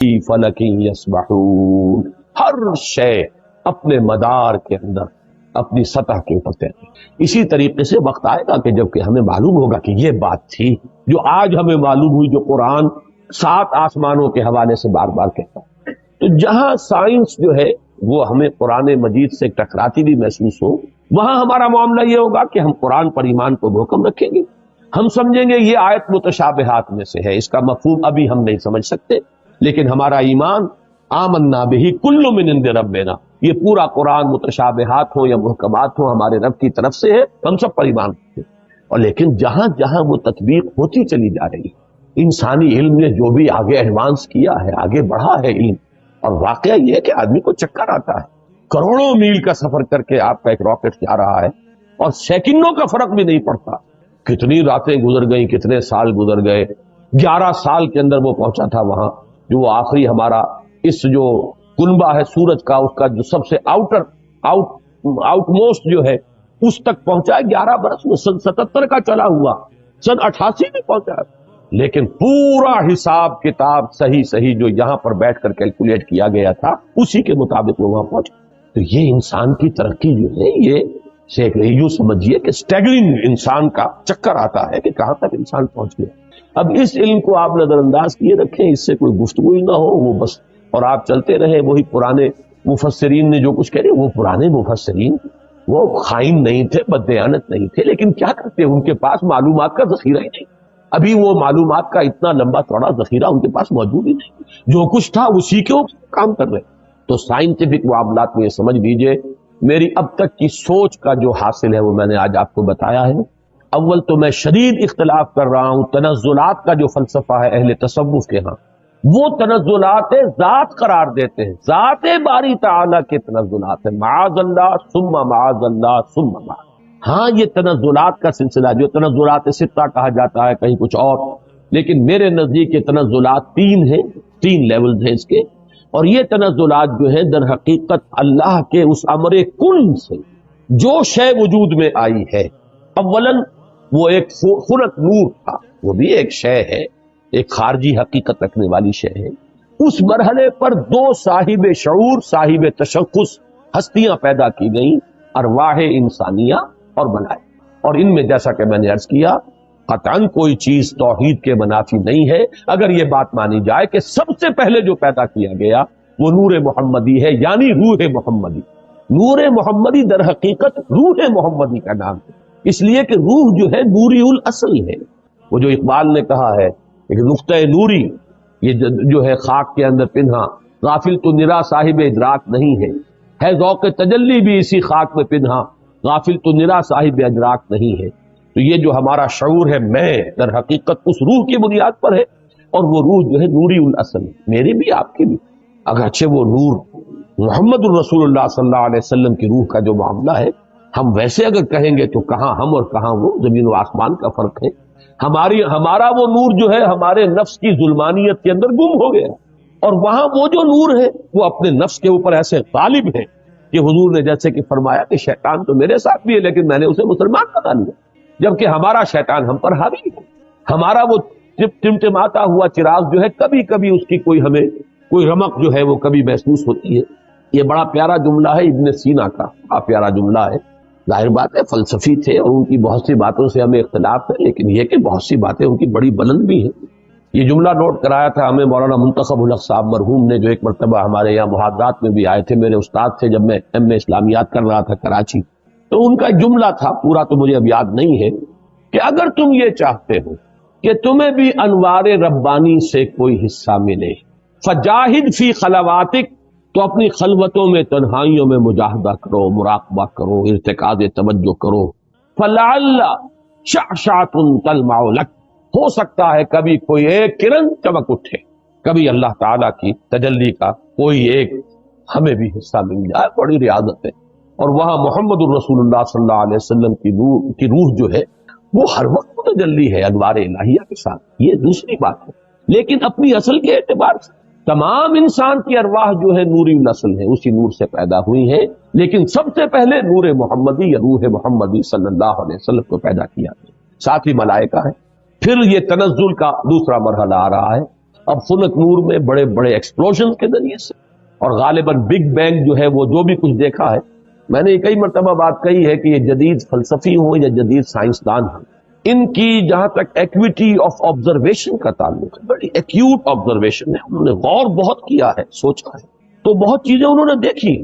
فلک یسبحون، ہر شے اپنے مدار کے اندر اپنی سطح کے اوپر تیرتی۔ اسی طریقے سے وقت آئے گا کہ جب کہ ہمیں معلوم ہوگا کہ یہ بات تھی جو آج ہمیں معلوم ہوئی، جو قرآن 7 آسمانوں کے حوالے سے بار بار کہتا ہے۔ تو جہاں سائنس جو ہے وہ ہمیں قرآن مجید سے ٹکراتی بھی محسوس ہو، وہاں ہمارا معاملہ یہ ہوگا کہ ہم قرآن پر ایمان کو محکم رکھیں گے، ہم سمجھیں گے یہ آیت متشابہات میں سے ہے، اس کا مفہوم ابھی ہم نہیں سمجھ سکتے، لیکن ہمارا ایمان آمنا بہ کل من عند ربنا، یہ پورا قرآن متشابہات ہو یا محکمات ہو ہمارے رب کی طرف سے ہے، ہم سب پر ایمان رکھتے ہیں۔ اور لیکن جہاں جہاں وہ تطبیق ہوتی چلی جا رہی ہے، انسانی علم نے جو بھی آگے ایڈوانس کیا ہے، آگے بڑھا ہے علم، اور واقعہ یہ ہے کہ آدمی کو چکر آتا ہے، کروڑوں میل کا سفر کر کے آپ کا ایک راکٹ جا رہا ہے اور سیکنڈوں کا فرق بھی نہیں پڑتا، کتنی راتیں گزر گئیں، کتنے سال گزر گئے، 11 سال کے اندر وہ پہنچا تھا وہاں، جو وہ آخری ہمارا اس جو کنبہ ہے سورج کا، اس کا جو سب سے آؤٹ موسٹ جو ہے اس تک پہنچا ہے 11 برس میں، سن 77 کا چلا ہوا، سن 88 میں پہنچا، لیکن پورا حساب کتاب صحیح جو یہاں پر بیٹھ کر کیلکولیٹ کیا گیا تھا اسی کے مطابق وہ وہاں پہنچا۔ تو یہ انسان کی ترقی جو ہے یہ یوں سمجھیے کہ سٹیگرنگ انسان کا چکر آتا ہے کہ کہاں تک انسان پہنچ گیا۔ اب اس علم کو آپ نظر انداز کیے رکھیں، اس سے کوئی گفتگو ہی نہ ہو، وہ بس اور آپ چلتے رہے، وہی پرانے مفسرین نے جو کچھ کہہ رہے، وہ پرانے مفسرین وہ خائن نہیں تھے، بددیانت نہیں تھے، لیکن کیا کرتے، ان کے پاس معلومات کا ذخیرہ ہی نہیں، ابھی وہ معلومات کا اتنا لمبا چوڑا ذخیرہ ان کے پاس موجود ہی نہیں، جو کچھ تھا اسی کے اوپر کام کر رہے۔ تو سائنٹیفک معاملات میں یہ سمجھ لیجئے، میری اب تک کی سوچ کا جو حاصل ہے وہ میں نے آج آپ کو بتایا ہے۔ اول تو میں شدید اختلاف کر رہا ہوں تنزلات کا جو فلسفہ ہے اہل تصوف کے ہاں، وہ تنزلات ذات قرار دیتے ہیں، ذات باری تعالیٰ کے تنزلات ہیں، معاذ اللہ ثم معاذ اللہ ثم معاذ۔ ہاں یہ تنزلات کا سلسلہ جو تنزلات ستہ کہا جاتا ہے کہیں کچھ اور، لیکن میرے نزدیک یہ تنزلات 3 ہیں، 3 لیولز ہیں اس کے، اور یہ تنزلات جو ہے در حقیقت اللہ کے اس امر کن سے جو شے وجود میں آئی ہے، اولاً وہ ایک خلق نور تھا، وہ بھی ایک شے ہے، ایک خارجی حقیقت رکھنے والی شے ہے، اس مرحلے پر 2 صاحب شعور، صاحب تشخص ہستیاں پیدا کی گئیں، ارواح انسانیہ اور ملائکہ، اور ان میں جیسا کہ میں نے عرض کیا قطعاً کوئی چیز توحید کے منافی نہیں ہے، اگر یہ بات مانی جائے کہ سب سے پہلے جو پیدا کیا گیا وہ نور محمدی ہے، یعنی روح محمدی۔ نور محمدی در حقیقت روح محمدی کا نام ہے، اس لیے کہ روح جو ہے نوری الاصل ہے، وہ جو اقبال نے کہا ہے کہ نقطہ نوری یہ جو ہے خاک کے اندر پنہا، غافل تو نرا صاحب ادراک نہیں ہے ذوق تجلی بھی اسی خاک میں پنہا، غافل تو نرا صاحب ادراک نہیں ہے۔ تو یہ جو ہمارا شعور ہے میں در حقیقت اس روح کی بنیاد پر ہے، اور وہ روح جو ہے نوری الاصل ہے، میری بھی آپ کی بھی، اگرچہ وہ نور محمد الرسول اللہ صلی اللہ علیہ وسلم کی روح کا جو معاملہ ہے، ہم ویسے اگر کہیں گے تو کہاں ہم اور کہاں وہ، زمین و آسمان کا فرق ہے۔ ہمارا وہ نور جو ہے ہمارے نفس کی ظلمانیت کے اندر گم ہو گیا، اور وہاں وہ جو نور ہے وہ اپنے نفس کے اوپر ایسے غالب ہے کہ حضور نے جیسے کہ فرمایا کہ شیطان تو میرے ساتھ بھی ہے لیکن میں نے اسے مسلمان بنا لیا، جبکہ ہمارا شیطان ہم پر حاوی ہے، ہمارا وہ ٹمٹماتا ہوا چراغ جو ہے کبھی کبھی اس کی ہمیں کوئی رمق جو ہے وہ کبھی محسوس ہوتی ہے۔ یہ بڑا پیارا جملہ ہے ابن سینا کا، بڑا پیارا جملہ ہے، ظاہر بات ہے فلسفی تھے اور ان کی بہت سی باتوں سے ہمیں اختلاف ہے، لیکن یہ کہ بہت سی باتیں ان کی بڑی بلند بھی ہیں۔ یہ جملہ نوٹ کرایا تھا ہمیں مولانا منتخب الحق صاحب مرحوم نے، جو ایک مرتبہ ہمارے یہاں محاضرات میں بھی آئے تھے، میرے استاد تھے جب میں ایم اے اسلامیات کر رہا تھا کراچی، تو ان کا جملہ تھا، پورا تو مجھے اب یاد نہیں ہے، کہ اگر تم یہ چاہتے ہو کہ تمہیں بھی انوار ربانی سے کوئی حصہ ملے، فجاہد فی خلواتک، تو اپنی خلوتوں میں تنہائیوں میں مجاہدہ کرو، مراقبہ کرو، ارتکاز توجہ کرو، فلعل شعشعۃ تلمع لک، ہو سکتا ہے کبھی کوئی ایک کرن چمک اٹھے، کبھی اللہ تعالیٰ کی تجلی کا کوئی ایک ہمیں بھی حصہ مل جائے، بڑی ریاضت ہے۔ اور وہاں محمد الرسول اللہ صلی اللہ علیہ وسلم کی روح جو ہے وہ ہر وقت متجلی ہے انوار الہیہ کے ساتھ، یہ دوسری بات ہے، لیکن اپنی اصل کے اعتبار سے تمام انسان کی ارواح جو ہے نوری الاصل ہے، اسی نور سے پیدا ہوئی ہیں، لیکن سب سے پہلے نور محمدی یا روح محمدی صلی اللہ علیہ وسلم کو پیدا کیا، ساتھ ہی ملائکہ ہے۔ پھر یہ تنزل کا دوسرا مرحلہ آ رہا ہے، اب فلک نور میں بڑے بڑے ایکسپلوژن کے ذریعے سے، اور غالباً بگ بینگ جو ہے وہ جو بھی کچھ دیکھا ہے، میں نے کئی مرتبہ بات کہی ہے کہ یہ جدید فلسفی ہو یا جدید سائنسدان ہو، ان کی جہاں تک ایکویٹی آف آبزرویشن کا تعلق ہے، بڑی ایکیوٹ آبزرویشن ہے، انہوں نے غور بہت کیا ہے، سوچا ہے، تو بہت چیزیں انہوں نے دیکھی،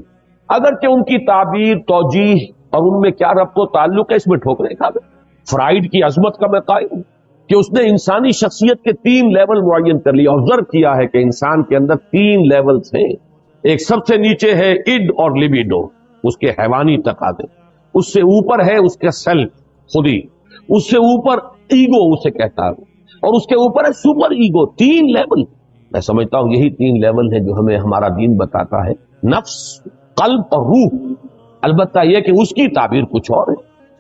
اگرچہ ان کی تعبیر، توجیہ اور ان میں کیا ربط و تعلق ہے اس میں ٹھوکریں کھا گئے۔ فرائیڈ کی عظمت کا میں قائل ہوں کہ اس نے انسانی شخصیت کے 3 لیول معین کر لیا، آبزرو کیا ہے کہ انسان کے اندر 3 لیولز ہیں۔ ایک سب سے نیچے ہے اڈ اور لیبیڈو، اس کے حیوانی تقاضے، اس سے اوپر ہے اس کا سیلف، خودی، اس سے اوپر ایگو اسے کہتا ہے، اور اس کے اوپر ہے سپر ایگو۔ 3 لیول، میں سمجھتا ہوں یہی 3 لیول ہے جو ہمیں ہمارا دین بتاتا ہے، نفس، قلب اور روح۔ البتہ یہ کہ اس کی تعبیر کچھ اور ہے،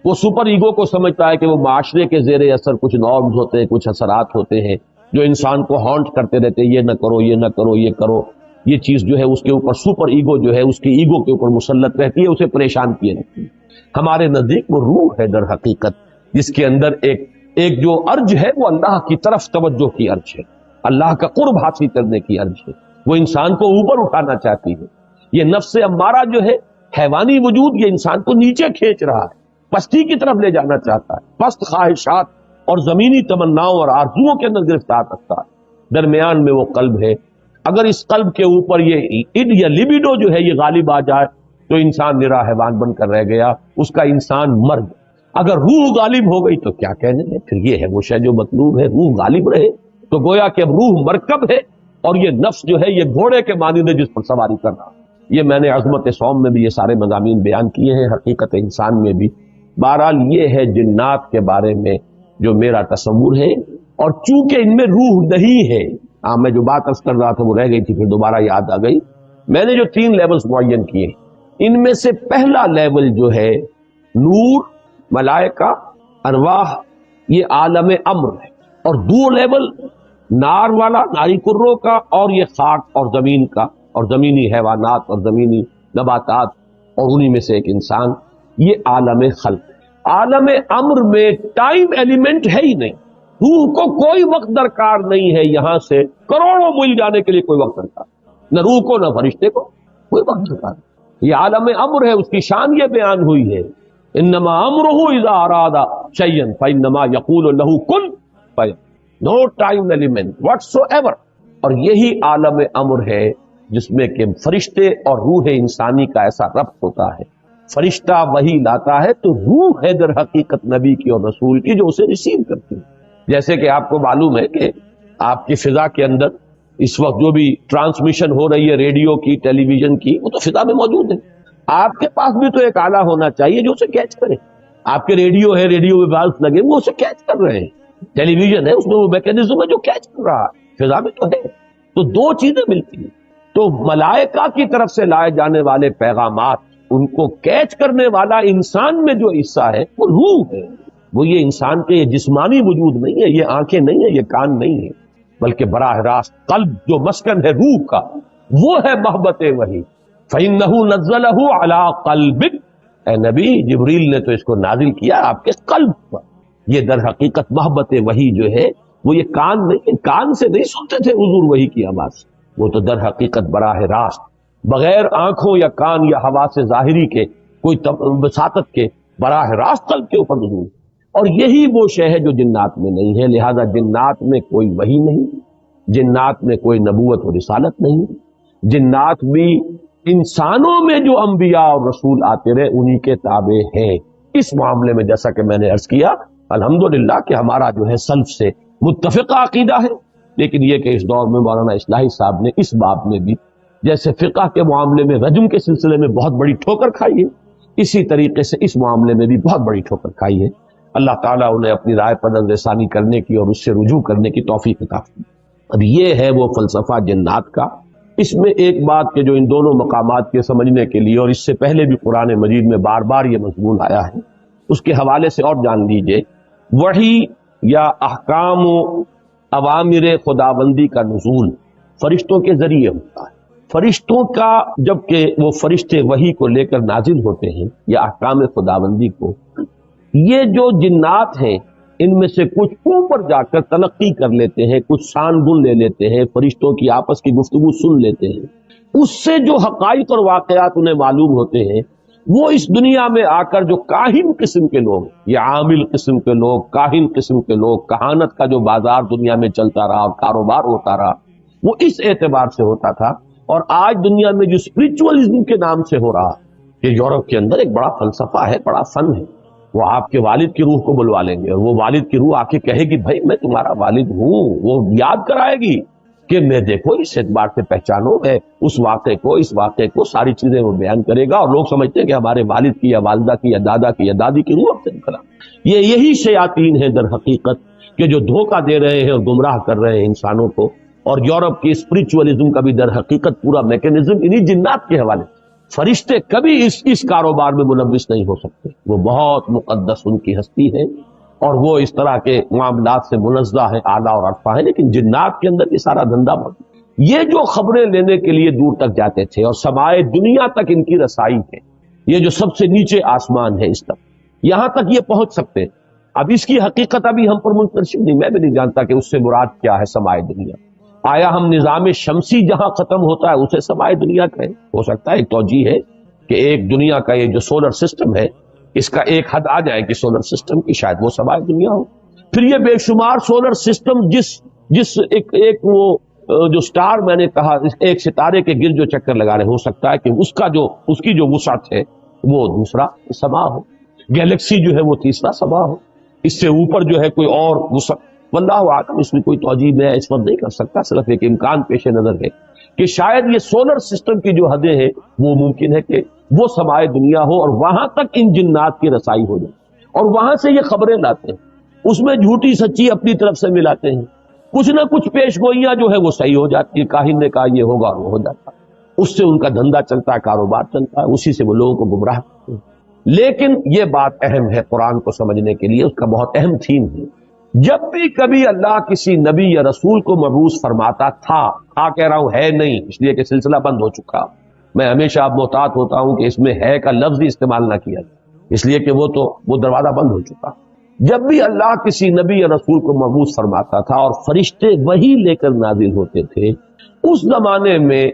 وہ سپر ایگو کو سمجھتا ہے کہ وہ معاشرے کے زیر اثر کچھ نارمز ہوتے ہیں، کچھ اثرات ہوتے ہیں جو انسان کو ہانٹ کرتے رہتے ہیں، یہ نہ کرو، یہ نہ کرو، یہ کرو، یہ چیز جو ہے اس کے اوپر سپر ایگو جو ہے اس کی ایگو کے اوپر مسلط رہتی ہے، اسے پریشان کیے رہتی ہے۔ ہمارے نزدیک وہ روح ہے در حقیقت، جس کے اندر ایک جو ارج ہے وہ اللہ کی طرف توجہ کی ارج ہے، اللہ کا قرب حاصل کرنے کی ارج ہے، وہ انسان کو اوپر اٹھانا چاہتی ہے۔ یہ نفس امارہ جو ہے، حیوانی وجود، یہ انسان کو نیچے کھینچ رہا ہے، پستی کی طرف لے جانا چاہتا ہے، پست خواہشات اور زمینی تمناؤں اور آرزوؤں کے اندر گرفتار رکھتا ہے۔ درمیان میں وہ قلب ہے، اگر اس قلب کے اوپر یہ اڈ یا لیبیڈو جو ہے یہ غالب آ جائے تو انسان نرا حیوان بن کر رہ گیا، اس کا انسان مر گیا۔ اگر روح غالب ہو گئی تو کیا کہنے ہیں، پھر یہ ہے وہ شے جو مطلوب ہے، روح غالب رہے، تو گویا کہ اب روح مرکب ہے اور یہ نفس جو ہے یہ گھوڑے کے مانند ہے جس پر سواری کر رہا۔ یہ میں نے عظمت صوم میں بھی یہ سارے مضامین بیان کیے ہیں، حقیقت انسان میں بھی۔ بہرحال یہ ہے جنات کے بارے میں جو میرا تصور ہے، اور چونکہ ان میں روح نہیں ہے، میں جو بات عرض کر رہا تھا وہ رہ گئی تھی، پھر دوبارہ یاد آ گئی۔ میں نے جو 3 لیولز معین کیے، ان میں سے پہلا لیول جو ہے نور، ملائکہ، ارواح، یہ عالم امر ہے، اور 2 لیول نار والا، ناری کروں کا، اور یہ خاک اور زمین کا، اور زمینی حیوانات اور زمینی نباتات، اور انہی میں سے ایک انسان، یہ عالم خلق۔ عالم امر میں ٹائم ایلیمنٹ ہے ہی نہیں، روح کو کوئی وقت درکار نہیں ہے، یہاں سے کروڑوں میل جانے کے لیے کوئی وقت درکار، نہ روح کو نہ فرشتے کو کوئی وقت درکار۔ یہ عالم امر ہے، اس کی شان یہ بیان ہوئی ہے، انما امرہ اذا اراد شیئا فانما یقول له کن فیکون، نو ٹائم ایلیمنٹ واٹس ایور۔ اور یہی عالم امر ہے جس میں کہ فرشتے اور روح انسانی کا ایسا ربط ہوتا ہے، فرشتہ وہی لاتا ہے تو روح ہے در حقیقت نبی کی اور رسول کی جو اسے ریسیو کرتی ہے۔ جیسے کہ آپ کو معلوم ہے کہ آپ کی فضا کے اندر اس وقت جو بھی ٹرانسمیشن ہو رہی ہے ریڈیو کی، ٹیلی ویژن کی، وہ تو فضا میں موجود ہے۔ آپ کے پاس بھی تو ایک آلہ ہونا چاہیے جو اسے کیچ کرے۔ آپ کے ریڈیو ہے، ریڈیو ویوالز لگے، وہ اسے کیچ کر رہے ہیں۔ ٹیلی ویژن ہے، اس میں وہ میکینزم ہے جو کیچ کر رہا ہے، فضا میں تو ہے۔ تو 2 چیزیں ملتی ہیں۔ تو ملائکہ کی طرف سے لائے جانے والے پیغامات، ان کو کیچ کرنے والا انسان میں جو حصہ ہے وہ روح ہے، وہ یہ انسان کے یہ جسمانی وجود نہیں ہے، یہ آنکھیں نہیں ہے، یہ کان نہیں ہے، بلکہ براہ راست قلب جو مسکن ہے روح کا، وہ ہے محبت وحی۔ فَإِنَّهُ نَزَّلَهُ عَلَىٰ قَلْبِكَ، اے نبی جبریل نے تو اس کو نازل کیا آپ کے قلب پر۔ یہ در حقیقت محبت وحی جو ہے وہ یہ کان نہیں، کان سے نہیں سنتے تھے حضور وحی کی آواز، وہ تو در حقیقت براہ راست بغیر آنکھوں یا کان یا حواس ظاہری کے، کوئی وساطت کے، براہ راست قلب کے اوپر نزول۔ اور یہی وہ شے ہے جو جنات میں نہیں ہے، لہذا جنات میں کوئی وحی نہیں، جنات میں کوئی نبوت و رسالت نہیں، جنات بھی انسانوں میں جو انبیاء اور رسول آتے رہے انہی کے تابع ہیں۔ اس معاملے میں جیسا کہ میں نے عرض کیا، الحمدللہ کہ ہمارا جو ہے سلف سے متفقہ عقیدہ ہے، لیکن یہ کہ اس دور میں مولانا اصلاحی صاحب نے اس باب میں بھی جیسے فقہ کے معاملے میں رجم کے سلسلے میں بہت بڑی ٹھوکر کھائی ہے، اسی طریقے سے اس معاملے میں بھی بہت بڑی ٹھوکر کھائی ہے۔ اللہ تعالیٰ انہیں اپنی رائے پر نظر ثانی کرنے کی اور اس سے رجوع کرنے کی توفیق عطا فرمائے۔ اب یہ ہے وہ فلسفہ جنات کا۔ اس میں ایک بات کہ جو ان دونوں مقامات کے سمجھنے کے لیے، اور اس سے پہلے بھی قرآن مجید میں بار بار یہ مضمون آیا ہے، اس کے حوالے سے اور جان لیجئے، وحی یا احکام و اوامر خداوندی کا نزول فرشتوں کے ذریعے ہوتا ہے۔ فرشتوں کا جبکہ وہ فرشتے وحی کو لے کر نازل ہوتے ہیں یا احکام خداوندی کو، یہ جو جنات ہیں ان میں سے کچھ اوپر جا کر تلقی کر لیتے ہیں، کچھ سان گن لے لیتے ہیں، فرشتوں کی آپس کی گفتگو سن لیتے ہیں، اس سے جو حقائق اور واقعات انہیں معلوم ہوتے ہیں وہ اس دنیا میں آ کر جو کاہن قسم کے لوگ یا عامل قسم کے لوگ، کاہن قسم کے لوگ، کہانت کا جو بازار دنیا میں چلتا رہا اور کاروبار ہوتا رہا، وہ اس اعتبار سے ہوتا تھا۔ اور آج دنیا میں جو اسپرچولزم کے نام سے ہو رہا کہ یورپ کے اندر ایک بڑا فلسفہ ہے، بڑا فن ہے، وہ آپ کے والد کی روح کو بلوا لیں گے اور وہ والد کی روح آ کے کہے گی بھائی میں تمہارا والد ہوں، وہ یاد کرائے گی کہ میں دیکھو اس اعتبار سے پہچانو، ہے اس واقعے کو ساری چیزیں وہ بیان کرے گا، اور لوگ سمجھتے ہیں کہ ہمارے والد کی یا والدہ کی یا دادا کی یا دادی کی روح سے نکلا۔ یہی شیاطین ہیں در حقیقت کہ جو دھوکہ دے رہے ہیں اور گمراہ کر رہے ہیں انسانوں کو، اور یورپ کی اسپرچولزم کا بھی در حقیقت پورا میکینزم انہی جنات کے حوالے۔ فرشتے کبھی اس کاروبار میں ملوث نہیں ہو سکتے، وہ بہت مقدس ان کی ہستی ہے اور وہ اس طرح کے معاملات سے منزہ ہے، اعلیٰ اور عرفہ ہے، لیکن جنات کے اندر یہ سارا دھندا موجود۔ یہ جو خبریں لینے کے لیے دور تک جاتے تھے اور سمائے دنیا تک ان کی رسائی ہے، یہ جو سب سے نیچے آسمان ہے اس تک، یہاں تک یہ پہنچ سکتے ہیں۔ اب اس کی حقیقت ابھی ہم پر منتشر نہیں، میں بھی نہیں جانتا کہ اس سے مراد کیا ہے سمائے دنیا۔ آیا ہم نظام شمسی جہاں ختم ہوتا ہے اسے سمائے دنیا کہیں؟ ہو سکتا ہے ایک توجیہ ہے کہ ایک دنیا کا یہ جو سولر سسٹم ہے اس کا ایک حد آ جائے کہ سولر سسٹم کی شاید وہ سمائے دنیا ہو۔ پھر یہ بے شمار سولر سسٹم جس ایک وہ جو سٹار میں نے کہا ایک ستارے کے گرد جو چکر لگا رہے، ہو سکتا ہے کہ اس کی جو وسعت ہے وہ دوسرا سما ہو، گیلیکسی جو ہے وہ تیسرا سما ہو، اس سے اوپر جو ہے کوئی اور وسعت، واللہ اعلم، اس میں کوئی توجیہ میں اس وقت نہیں کر سکتا، صرف ایک امکان پیش نظر ہے کہ شاید یہ سولر سسٹم کی جو حدیں ہیں وہ ممکن ہے کہ وہ سمائے دنیا ہو اور وہاں تک ان جنات کی رسائی ہو جائے، اور وہاں سے یہ خبریں لاتے ہیں، اس میں جھوٹی سچی اپنی طرف سے ملاتے ہیں، کچھ نہ کچھ پیش گوئیاں جو ہے وہ صحیح ہو جاتی ہے، کاہن نے کہا یہ ہوگا اور وہ ہو جاتا ہے، اس سے ان کا دھندا چلتا ہے، کاروبار چلتا ہے، اسی سے وہ لوگوں کو گمراہ کرتے ہیں۔ لیکن یہ بات اہم ہے قرآن کو سمجھنے کے لیے، اس کا بہت اہم تھیم ہے، جب بھی کبھی اللہ کسی نبی یا رسول کو مبعوث فرماتا تھا، کہہ رہا ہوں ہے نہیں، اس لیے کہ سلسلہ بند ہو چکا، میں ہمیشہ اب محتاط ہوتا ہوں کہ اس میں ہے کا لفظ ہی استعمال نہ کیا جائے، اس لیے کہ وہ دروازہ بند ہو چکا۔ جب بھی اللہ کسی نبی یا رسول کو مبعوث فرماتا تھا اور فرشتے وہی لے کر نازل ہوتے تھے، اس زمانے میں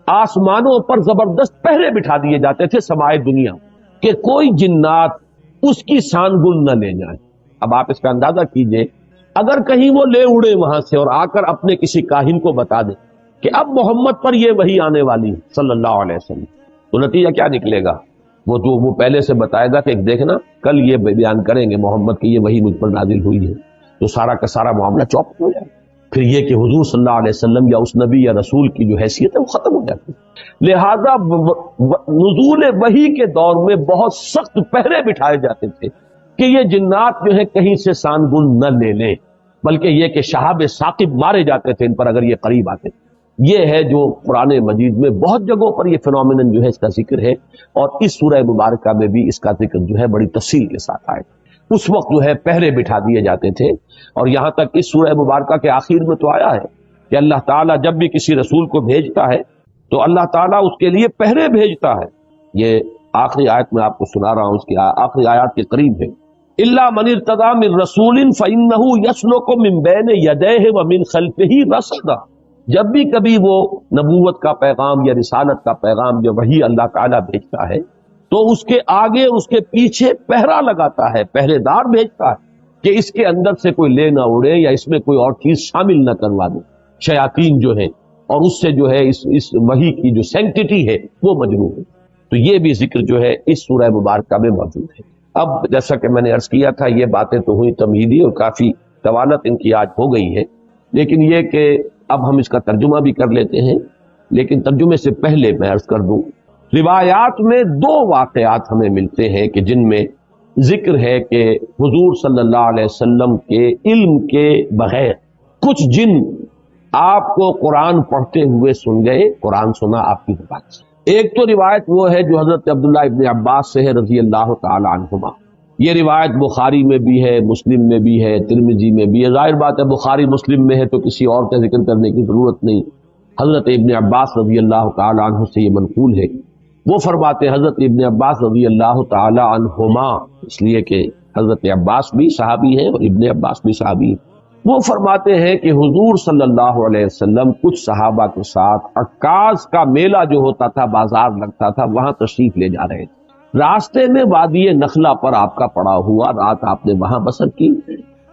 آسمانوں پر زبردست پہرے بٹھا دیے جاتے تھے سمائے دنیا کہ کوئی جنات اس کی سان گن نہ لے جائیں۔ اب آپ اس کا اندازہ کیجئے، اگر کہیں وہ لے اڑے وہاں سے اور آ کر اپنے کسی کاہن کو بتا دیں کہ اب محمد پر یہ وحی آنے والی ہے صلی اللہ علیہ وسلم، تو نتیجہ کیا نکلے گا؟ وہ پہلے سے بتائے گا کہ دیکھنا کل یہ بیان کریں گے محمد کی یہ وحی مجھ پر نازل ہوئی ہے، تو سارا کا سارا معاملہ چوپٹ ہو جائے۔ پھر یہ کہ حضور صلی اللہ علیہ وسلم یا اس نبی یا رسول کی جو حیثیت ہے وہ ختم ہو جاتی ہے۔ لہذا نزول وحی کے دور میں بہت سخت پہرے بٹھائے جاتے تھے کہ یہ جنات جو ہے کہیں سے سان گن نہ لے لیں، بلکہ یہ کہ شہاب ثاقب مارے جاتے تھے ان پر اگر یہ قریب آتے تھے۔ یہ ہے جو قرآن مجید میں بہت جگہوں پر یہ فینومینن جو ہے اس کا ذکر ہے، اور اس سورہ مبارکہ میں بھی اس کا ذکر جو ہے بڑی تفصیل کے ساتھ آئے۔ اس وقت جو ہے پہرے بٹھا دیے جاتے تھے، اور یہاں تک اس سورہ مبارکہ کے آخر میں تو آیا ہے کہ اللہ تعالیٰ جب بھی کسی رسول کو بھیجتا ہے تو اللہ تعالیٰ اس کے لیے پہرے بھیجتا ہے۔ یہ آخری آیت میں آپ کو سنا رہا ہوں، اس کی آخری آیات کے قریب ہے، الا من ارتضى من رسول فانه يسلك من بين يديه ومن خلفه رصدا۔ جب بھی کبھی وہ نبوت کا پیغام یا رسالت کا پیغام جو وہی اللہ تعالیٰ بھیجتا ہے تو اس کے آگے اس کے پیچھے پہرا لگاتا ہے، پہرے دار بھیجتا ہے کہ اس کے اندر سے کوئی لے نہ اڑے یا اس میں کوئی اور چیز شامل نہ کروا دے، شیاطین جو ہے، اور اس سے جو ہے اس وحی کی جو سینکٹیٹی ہے وہ مجروح ہے۔ تو یہ بھی ذکر جو ہے اس سورہ مبارکہ میں موجود ہے۔ اب جیسا کہ میں نے عرض کیا تھا یہ باتیں تو ہوئی تمہیدی اور کافی طوالت ان کی آج ہو گئی ہے، لیکن یہ کہ اب ہم اس کا ترجمہ بھی کر لیتے ہیں، لیکن ترجمے سے پہلے میں عرض کر دوں، روایات میں دو واقعات ہمیں ملتے ہیں کہ جن میں ذکر ہے کہ حضور صلی اللہ علیہ وسلم کے علم کے بغیر کچھ جن آپ کو قرآن پڑھتے ہوئے سن گئے، قرآن سنا آپ کی زبان سے۔ ایک تو روایت وہ ہے جو حضرت عبداللہ ابن عباس سے ہے رضی اللہ تعالی عنہما، یہ روایت بخاری میں بھی ہے، مسلم میں بھی ہے، ترمذی میں بھی ہے۔ ظاہر بات ہے بخاری مسلم میں ہے تو کسی اور کا ذکر کرنے کی ضرورت نہیں، حضرت ابن عباس رضی اللہ تعالی عنہ سے یہ منقول ہے۔ وہ فرماتے حضرت ابن عباس رضی اللہ تعالی عنہما، اس لیے کہ حضرت عباس بھی صحابی ہیں اور ابن عباس بھی صحابی ہیں. وہ فرماتے ہیں کہ حضور صلی اللہ علیہ وسلم کچھ صحابہ کے ساتھ عکاظ کا میلہ جو ہوتا تھا، بازار لگتا تھا، وہاں تشریف لے جا رہے تھے. راستے میں وادی نخلا پر آپ کا پڑا ہوا، رات آپ نے وہاں بسر کی.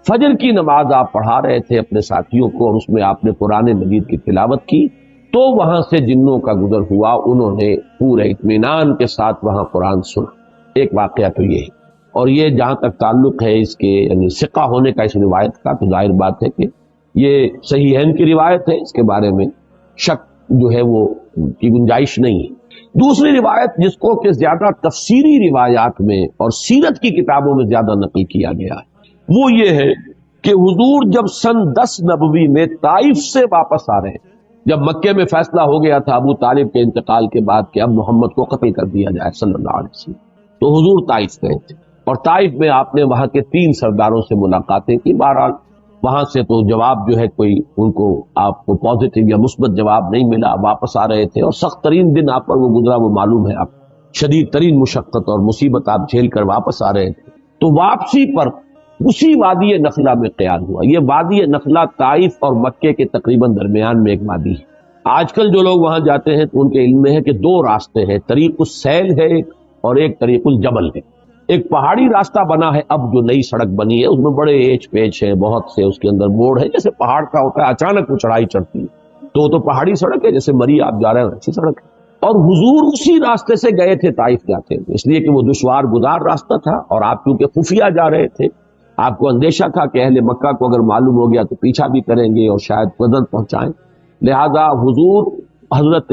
فجر کی نماز آپ پڑھا رہے تھے اپنے ساتھیوں کو اور اس میں آپ نے قرآن مجید کی تلاوت کی، تو وہاں سے جنوں کا گزر ہوا. انہوں نے پورے اطمینان کے ساتھ وہاں قرآن سنا. ایک واقعہ تو یہ ہے. اور یہ جہاں تک تعلق ہے اس کے یعنی ثقہ ہونے کا اس روایت کا، تو ظاہر بات ہے کہ یہ صحیحین کی روایت ہے، اس کے بارے میں شک جو ہے وہ کی گنجائش نہیں ہے. دوسری روایت جس کو کہ زیادہ تفسیری روایات میں اور سیرت کی کتابوں میں زیادہ نقل کیا گیا ہے، وہ یہ ہے کہ حضور جب سن 10 نبوی میں طائف سے واپس آ رہے ہیں، جب مکے میں فیصلہ ہو گیا تھا ابو طالب کے انتقال کے بعد کہ اب محمد کو قتل کر دیا جائے صلی اللہ علیہ وسلم، تو حضور طائف گئے تھے اور طائف میں آپ نے وہاں کے 3 سرداروں سے ملاقاتیں کی. بہرحال وہاں سے تو جواب جو ہے کوئی ان کو آپ کو پازیٹیو یا مثبت جواب نہیں ملا. واپس آ رہے تھے اور سخت ترین دن آپ پر وہ گزرا، وہ معلوم ہے آپ، شدید ترین مشقت اور مصیبت آپ جھیل کر واپس آ رہے تھے. تو واپسی پر اسی وادی نخلا میں قیام ہوا. یہ وادی نخلا طائف اور مکے کے تقریباً درمیان میں ایک وادی ہے. آج کل جو لوگ وہاں جاتے ہیں تو ان کے علم میں ہے کہ 2 راستے ہیں، طریق السیل ہے اور ایک طریق الجبل ہے. ایک پہاڑی راستہ بنا ہے، اب جو نئی سڑک بنی ہے اس میں بڑے ایچ پیچ ہے، بہت سے اس کے اندر موڑ ہے، جیسے پہاڑ کا ہوتا ہے اچانک وہ چڑھائی چڑھتی ہے، تو پہاڑی سڑک ہے، جیسے مری آپ جا رہے ہیں ایسی سڑک ہے. اور حضور اسی راستے سے گئے تھے طائف جاتے ہیں، اس لیے کہ وہ دشوار گزار راستہ تھا اور آپ کیونکہ خفیہ جا رہے تھے، آپ کو اندیشہ تھا کہ اہل مکہ کو اگر معلوم ہو گیا تو پیچھا بھی کریں گے اور شاید قدر پہنچائیں. لہذا حضور حضرت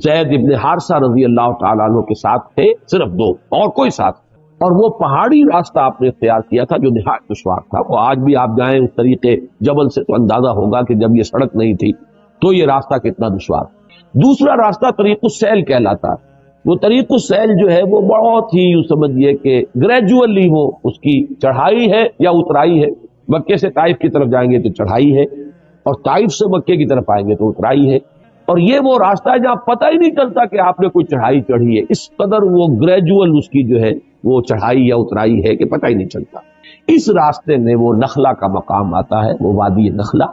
زید ابن حارثہ رضی اللہ تعالیٰ عنہ کے ساتھ تھے، صرف 2 اور کوئی ساتھ. اور وہ پہاڑی راستہ آپ نے اختیار کیا تھا جو نہایت دشوار تھا. وہ آج بھی آپ جائیں اس طریقے جبل سے تو اندازہ ہوگا کہ جب یہ سڑک نہیں تھی تو یہ راستہ کتنا دشوار. دوسرا راستہ طریق السیل کہلاتا ہے. وہ طریق السیل جو ہے وہ بہت ہی یوں سمجھیے کہ گریجولی وہ اس کی چڑھائی ہے یا اترائی ہے. مکے سے طائف کی طرف جائیں گے تو چڑھائی ہے اور طائف سے مکے کی طرف آئیں گے تو اترائی ہے. اور یہ وہ راستہ ہے جہاں پتہ ہی نہیں چلتا کہ آپ نے کوئی چڑھائی چڑھی ہے، اس قدر وہ گریجول اس کی جو ہے وہ چڑھائی یا اترائی ہے کہ پتہ ہی نہیں چلتا. اس راستے میں وہ نخلا کا مقام آتا ہے، وہ وادی نخلا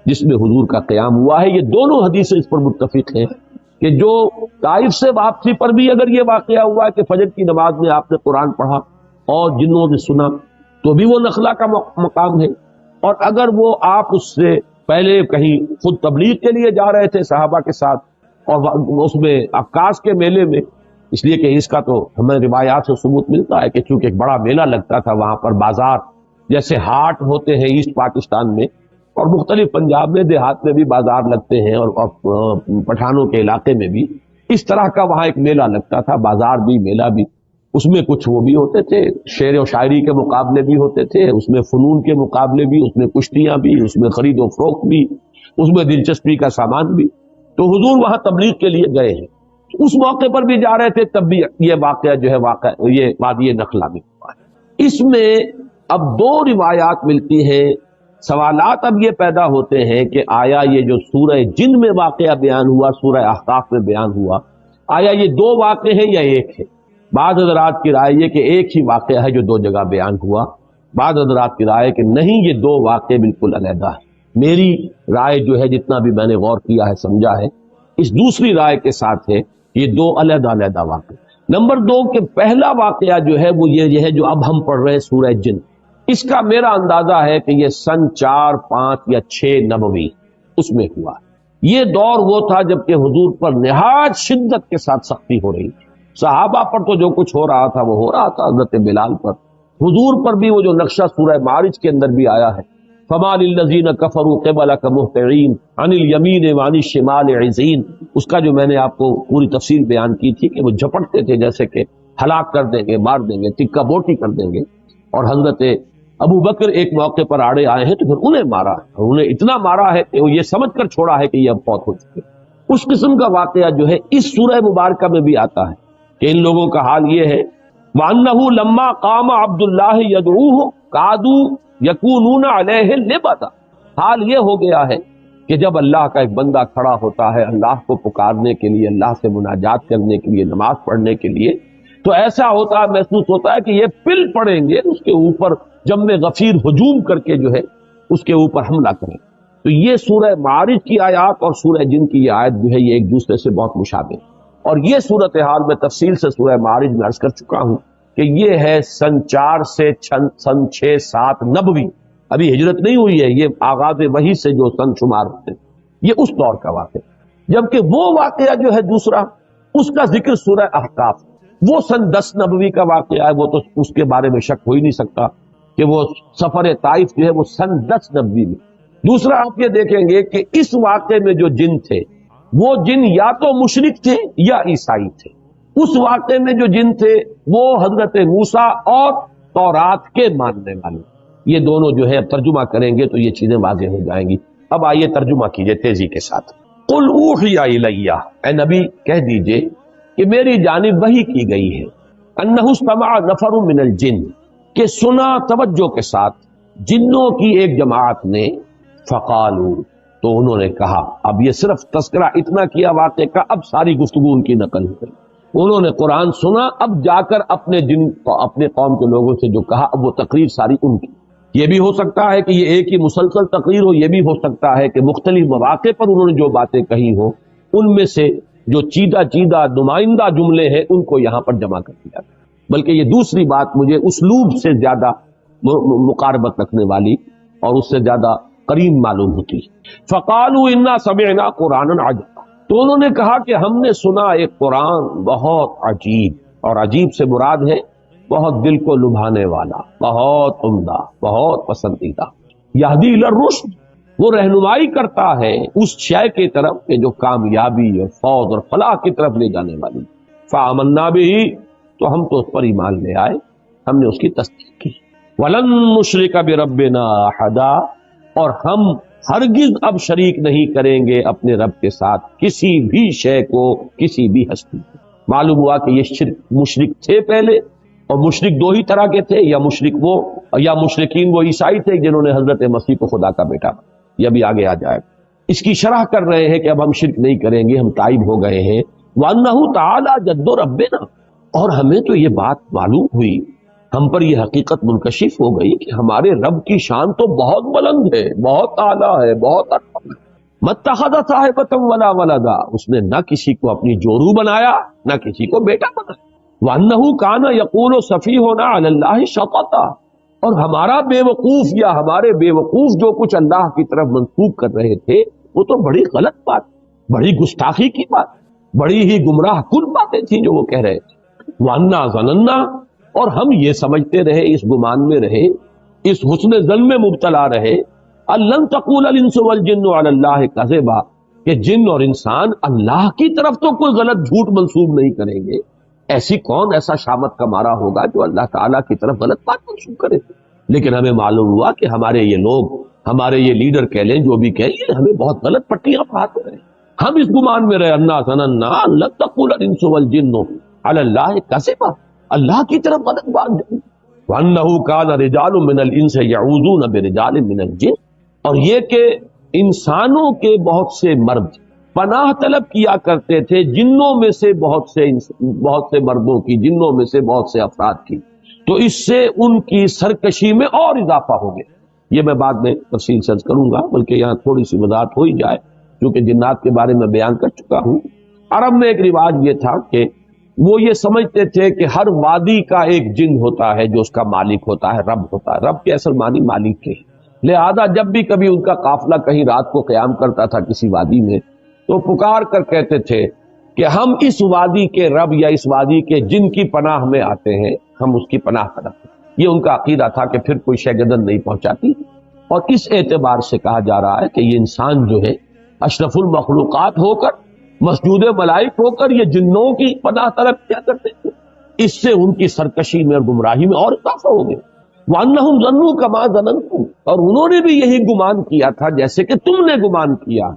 جس میں حضور کا قیام ہوا ہے. یہ دونوں حدیثیں اس پر متفق ہیں کہ جو طائف سے واپسی پر بھی اگر یہ واقعہ ہوا ہے کہ فجر کی نماز میں آپ نے قرآن پڑھا اور جنوں نے سنا تو بھی وہ نخلا کا مقام ہے. اور اگر وہ آپ اس سے پہلے کہیں خود تبلیغ کے لیے جا رہے تھے صحابہ کے ساتھ اور اس میں عکاظ کے میلے میں، اس لیے کہ اس کا تو ہمیں روایات سے ثبوت ملتا ہے کہ چونکہ ایک بڑا میلہ لگتا تھا وہاں پر، بازار جیسے ہاٹ ہوتے ہیں ایسٹ پاکستان میں اور مختلف پنجاب میں دیہات میں بھی بازار لگتے ہیں اور پٹھانوں کے علاقے میں بھی اس طرح کا وہاں ایک میلہ لگتا تھا، بازار بھی میلہ بھی. اس میں کچھ وہ بھی ہوتے تھے، شعر و شاعری کے مقابلے بھی ہوتے تھے، اس میں فنون کے مقابلے بھی، اس میں کشتیاں بھی، اس میں خرید و فروخت بھی، اس میں دلچسپی کا سامان بھی. تو حضور وہاں تبلیغ کے لیے گئے ہیں، اس موقع پر بھی جا رہے تھے، تب بھی یہ واقعہ جو ہے یہ وادی نخلا میں ہوا ہے. اس میں اب 2 روایات ملتی ہیں. سوالات اب یہ پیدا ہوتے ہیں کہ آیا یہ جو سورہ جن میں واقعہ بیان ہوا، سورہ احقاف میں بیان ہوا، آیا یہ 2 واقعے ہیں یا ایک ہے؟ بعض حضرات کی رائے یہ کہ ایک ہی واقعہ ہے جو 2 جگہ بیان ہوا. بعض حضرات کی رائے کہ نہیں، یہ 2 واقعے بالکل علیحدہ ہے. میری رائے جو ہے جتنا بھی میں نے غور کیا ہے سمجھا ہے اس دوسری رائے کے ساتھ ہے، یہ 2 علیحدہ علیحدہ واقعے. نمبر 2 کہ پہلا واقعہ جو ہے وہ یہ ہے جو اب ہم پڑھ رہے ہیں سورہ جن، اس کا میرا اندازہ ہے کہ یہ سن 4، 5 یا 6 نبوی اس میں ہوا. یہ دور وہ تھا جب کہ حضور پر نہایت شدت کے ساتھ سختی ہو رہی تھی. صحابہ پر تو جو کچھ ہو رہا تھا وہ ہو رہا تھا، حضرت بلال پر، حضور پر بھی وہ جو نقشہ سورہ معارج کے اندر بھی آیا ہے، فَمَا لِلَّذِينَ كَفَرُوا قِبَلَكَ مُهْطِعِينَ عَنِ الْيَمِينِ وَعَنِ الشِّمَالِ عِزِينَ. اس کا جو میں نے آپ کو پوری تفصیل بیان کی تھی کہ وہ جھپٹتے تھے جیسے کہ ہلاک کر دیں گے، مار دیں گے، ٹکا بوٹی کر دیں گے. اور حضرت ابو بکر ایک موقع پر آڑے آئے ہیں تو پھر انہیں مارا، انہیں اتنا مارا ہے کہ وہ یہ سمجھ کر چھوڑا ہے کہ یہ اب فوت ہو چکے. اس قسم کا واقعہ جو ہے اس سورہ مبارکہ میں بھی آتا ہے کہ ان لوگوں کا حال یہ ہے، وَأَنَّهُ لَمَّا قَامَ عَبْدُ اللَّهِ يَدْعُوهُ كَادُوا يَكُونُونَ عَلَيْهِ لِبَدًا. حال یہ ہو گیا ہے کہ جب اللہ کا ایک بندہ کھڑا ہوتا ہے اللہ کو پکارنے کے لیے، اللہ سے مناجات کرنے کے لیے، نماز پڑھنے کے لیے، تو ایسا ہوتا ہے، محسوس ہوتا ہے کہ یہ پل پڑیں گے اس کے اوپر جب میں غفیر ہجوم کر کے جو ہے اس کے اوپر حملہ کریں۔ تو یہ سورہ معارج کی آیات اور سورہ جن کی یہ آیت جو ہے یہ ایک دوسرے سے بہت مشابہ ہے، اور یہ صورتحال میں تفصیل سے سورہ معارج میں عرض کر چکا ہوں کہ یہ ہے سن 4 سے سن 6-7 نبوی، ابھی ہجرت نہیں ہوئی ہے، یہ آغاز وحی سے جو سن شمار ہوتے ہیں یہ اس دور کا واقعہ، جبکہ وہ واقعہ جو ہے دوسرا اس کا ذکر سورہ احقاف، وہ سن 10 نبوی کا واقعہ ہے، وہ تو اس کے بارے میں شک ہو ہی نہیں سکتا کہ وہ سفر طائف جو ہے وہ سن 10 نبوی میں۔ دوسرا آپ یہ دیکھیں گے کہ اس واقعے میں جو جن تھے وہ جن یا تو مشرک تھے یا عیسائی تھے، اس واقعے میں جو جن تھے وہ حضرت موسیٰ اور تورات کے ماننے والے، یہ دونوں جو ہے اب ترجمہ کریں گے تو یہ چیزیں واضح ہو جائیں گی۔ اب آئیے ترجمہ کیجئے تیزی کے ساتھ۔ قل اوحی الیہ، اے نبی کہہ دیجئے کہ میری جانب وحی کی گئی ہے، انہ استمع نفر من الجن، کہ سنا توجہ کے ساتھ جنوں کی ایک جماعت نے، فقالو، تو انہوں نے کہا، اب یہ صرف تذکرہ اتنا کیا واقعے کا، اب ساری گفتگو ان کی نقل ہو گئی۔ انہوں نے قرآن سنا، اب جا کر اپنے اپنے قوم کے لوگوں سے جو کہا اب وہ تقریر ساری ان کی۔ یہ بھی ہو سکتا ہے کہ یہ ایک ہی مسلسل تقریر ہو، یہ بھی ہو سکتا ہے کہ مختلف مواقع پر انہوں نے جو باتیں کہی ہوں ان میں سے جو چیدہ نمائندہ جملے ہیں ان کو یہاں پر جمع کر دیا گیا۔ بلکہ یہ دوسری بات مجھے اسلوب سے زیادہ مقاربت رکھنے والی اور اس سے زیادہ قریب معلوم ہوتی ہے۔ فقالوا انا سمعنا قرانا عجبا، تو انہوں نے کہا کہ ہم نے سنا ایک قرآن بہت عجیب، اور عجیب سے مراد ہے بہت دل کو لبھانے والا، بہت عمدہ، بہت پسندیدہ۔ یہدی الی الرشد، وہ رہنمائی کرتا ہے اس شے کی طرف کہ جو کامیابی اور فوز اور فلاح کی طرف لے جانے والی۔ فآمنا بہ، تو ہم تو اس پر ایمان لے آئے، ہم نے اس کی تصدیق کی۔ ولن نشرک بربنا احدا، اور ہم ہرگز اب شریک نہیں کریں گے اپنے رب کے ساتھ کسی بھی شے کو، کسی بھی ہستی کو۔ معلوم ہوا کہ یہ مشرک تھے پہلے، اور مشرک دو ہی طرح کے تھے، یا مشرک وہ یا مشرکین وہ عیسائی تھے جنہوں نے حضرت مسیح کو خدا کا بیٹا، یہ بھی آگے آ جائے۔ اس کی شرح کر رہے ہیں کہ اب ہم شرک نہیں کریں گے، ہم تائب ہو گئے ہیں۔ وَأَنَّهُ تَعَالَى جَدُّ رَبِّنَا، اور ہمیں تو یہ بات معلوم ہوئی، ہم پر یہ حقیقت منکشف ہو گئی کہ ہمارے رب کی شان تو بہت بلند ہے، بہت اعلیٰ ہے، بہت اچھا ہے۔ مَتَّخَذَ صَاحِبَةً وَلَا وَلَدًا، اس نے نہ کسی کو اپنی جورو بنایا نہ کسی کو بیٹا بنایا۔ وَأَنَّهُ كَانَ يَقُولُ سَفِيهُنَا عَلَى اللَّهِ شَطَطًا، اور ہمارا بے وقوف یا ہمارے بے وقوف جو کچھ اللہ کی طرف منسوب کر رہے تھے وہ تو بڑی غلط بات، بڑی گستاخی کی بات، بڑی ہی گمراہ کن باتیں تھیں جو وہ کہہ رہے تھے۔ وَأَنَّا ظَنَنَّا، اور ہم یہ سمجھتے رہے، اس گمان میں رہے، اس حسن ظن میں مبتلا رہے، لن تقول الانس والجن علی اللہ کذبا، کہ جن اور انسان اللہ کی طرف تو کوئی غلط جھوٹ منسوب نہیں کریں گے، ایسی کون ایسا شامت کا مارا ہوگا جو اللہ تعالیٰ کی طرف غلط بات منسوب کرے۔ لیکن ہمیں معلوم ہوا کہ ہمارے یہ لوگ، ہمارے یہ لیڈر کہہ لیں جو بھی کہیں، یہ ہمیں بہت غلط پٹیاں پڑھاتے رہے، ہم اس گمان میں رہے، انا ظننا لن تقول الانس والجن علی اللہ کذبا، اللہ کی طرف غلط بات نہیں۔ وَأَنَّهُ كَانَ رِجَالٌ مِّنَ الْإِنسِ يَعُوذُونَ بِرِجَالٍ مِّنَ الْجِنِّ، اور یہ کہ انسانوں کے بہت سے مرد پناہ طلب کیا کرتے تھے جنوں میں سے بہت سے مردوں کی، جنوں میں سے بہت سے افراد کی، تو اس سے ان کی سرکشی میں اور اضافہ ہو گیا۔ یہ میں بعد میں تفصیل سے کروں گا، بلکہ یہاں تھوڑی سی وضاحت ہو ہی جائے کیونکہ جنات کے بارے میں بیان کر چکا ہوں۔ عرب میں ایک رواج یہ تھا کہ وہ یہ سمجھتے تھے کہ ہر وادی کا ایک جن ہوتا ہے جو اس کا مالک ہوتا ہے، رب ہوتا ہے، رب کے اصل معنی مالک کے، لہذا جب بھی کبھی ان کا قافلہ کہیں رات کو قیام کرتا تھا کسی وادی میں تو پکار کر کہتے تھے کہ ہم اس وادی کے رب یا اس وادی کے جن کی پناہ میں آتے ہیں، ہم اس کی پناہ طلب۔ یہ ان کا عقیدہ تھا کہ پھر کوئی شے گردن نہیں پہنچاتی، اور اس اعتبار سے کہا جا رہا ہے کہ یہ انسان جو ہے اشرف المخلوقات ہو کر، مسجود ملائک ہو کر، یہ جنوں کی پناہ طلب کیا کرتے تھے، اس سے ان کی سرکشی میں اور گمراہی میں اور اضافہ ہو گیا۔ وَأَنَّهُمْ ظَنُّوا كَمَا ظَنَنتُمْ، اور انہوں نے بھی یہی گمان کیا تھا جیسے کہ تم نے گمان کیا،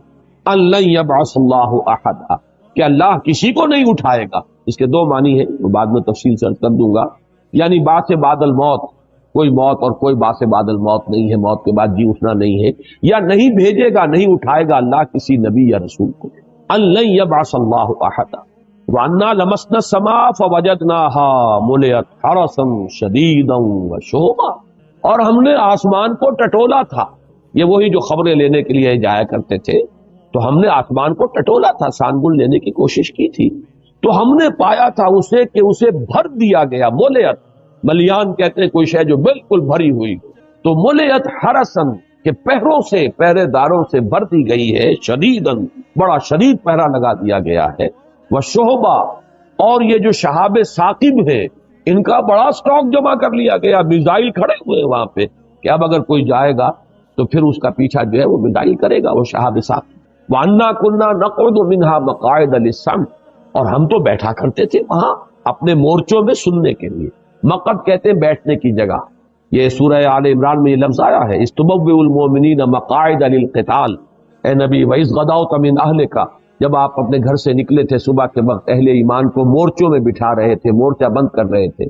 أَن لَّن يَبْعَثَ اللَّهُ أَحَدًا، کہ اللہ کسی کو نہیں اٹھائے گا۔ اس کے دو معنی ہیں، وہ بعد میں تفصیل سے کر دوں گا، یعنی بعث بعد الموت، کوئی موت اور کوئی بعث بعد الموت نہیں ہے، موت کے بعد جی اٹھنا نہیں ہے، یا نہیں بھیجے گا، نہیں اٹھائے گا اللہ کسی نبی یا رسول کو۔ أَن لَّن يَبْعَثَ اللَّهُ أَحَدًا وَأَنَّا لَمَسْنَا السَّمَاءَ فَوَجَدْنَاهَا مُلِئَتْ حَرَسًا شَدِيدًا وَشُهُبًا، اور ہم نے آسمان کو ٹٹولا تھا. یہ وہی جو خبریں لینے کے لیے جایا کرتے تھے، تو ہم نے آسمان کو ٹٹولا تھا، سانگل لینے کی کوشش کی تھی، تو ہم نے پایا تھا اسے کہ اسے بھر دیا گیا. ملیت، ملیان کہتے ہیں کوئی شے جو بالکل بھری ہوئی، تو ملیت حرسن کہ پہروں سے، پہرے داروں سے بھر دی گئی ہے، شدیدن بڑا شدید پہرا لگا دیا گیا ہے، وشہبا اور یہ جو شہاب ثاقب ہے ان کا بڑا سٹاک جمع کر لیا گیا. میزائل کھڑے ہوئے وہاں پہ کہ اب اگر کوئی جائے گا تو پھر اس کا پیچھا جو ہے وہ میزائل کرے گا، وہ شہاب ثاقب. وَأَنَّا كُنَّا نَقْعُدُ مِنْهَا مَقَاعِدَ لِلسَّمْعِ، اور ہم تو بیٹھا کرتے تھے وہاں اپنے مورچوں میں سننے کے لیے. مقعد کہتے ہیں بیٹھنے کی جگہ. یہ سورہ آل عمران میں یہ لفظ آیا ہے، اِسْتُبَوِّئُ الْمُؤْمِنِينَ مَقَاعِدَ لِلْقِتَالِ. اے نبی وَإِذْ غَدَوْتَ مِنْ أَهْلِكَ، جب آپ اپنے گھر سے نکلے تھے صبح کے وقت، اہل ایمان کو مورچوں میں بٹھا رہے تھے، مورچہ بند کر رہے تھے،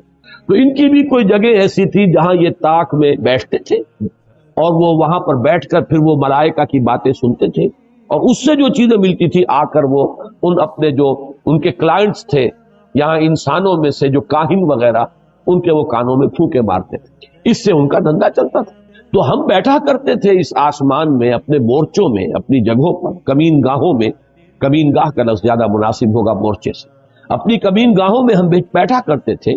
تو ان کی بھی کوئی جگہ ایسی تھی جہاں یہ طاق میں بیٹھتے تھے، اور وہ وہاں پر بیٹھ کر پھر وہ ملائکہ کی باتیں سنتے تھے، اور اس سے جو چیزیں ملتی تھی آ کر وہ ان اپنے جو ان کے کلائنٹس تھے یہاں انسانوں میں سے جو کاہن وغیرہ، ان کے وہ کانوں میں پھونکے مارتے تھے. اس سے ان کا دھندا چلتا تھا. تو ہم بیٹھا کرتے تھے اس آسمان میں اپنے مورچوں میں، اپنی جگہوں پر، کمین گاہوں میں. کمین گاہ کا لفظ زیادہ مناسب ہوگا مورچے سے. اپنی کمین گاہوں میں ہم بیٹھا کرتے تھے.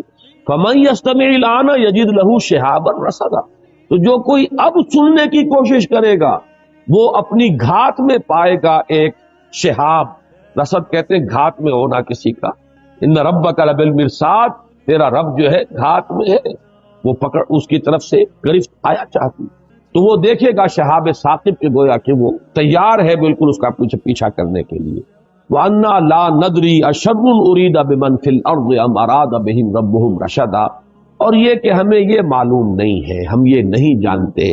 فَمَن يَسْتَمِعِ الْآنَ يَجِدْ لَهُ شِهَابًا رَصَدًا، تو جو کوئی اب سننے کی کوشش کرے گا وہ اپنی گھات میں پائے گا ایک شہاب. رصد کہتے ہیں گھات میں ہونا کسی کا. ان ربک لبالمرصاد، تیرا رب جو ہے گھات میں ہے، وہ پکڑ اس کی طرف سے گرفت آیا چاہتی، تو وہ دیکھے گا شہاب ثاقب کے گویا کہ وہ تیار ہے بالکل اس کا پیچھا کرنے کے لیے. وَأَنَّا لَا نَدْرِي أَشَرٌّ أُرِيدَ بِمَنْ فِي الْأَرْضِ أَمْ أَرَادَ بِهِمْ رَبُّهُمْ رَشَدًا، اور یہ کہ ہمیں یہ معلوم نہیں ہے، ہم یہ نہیں جانتے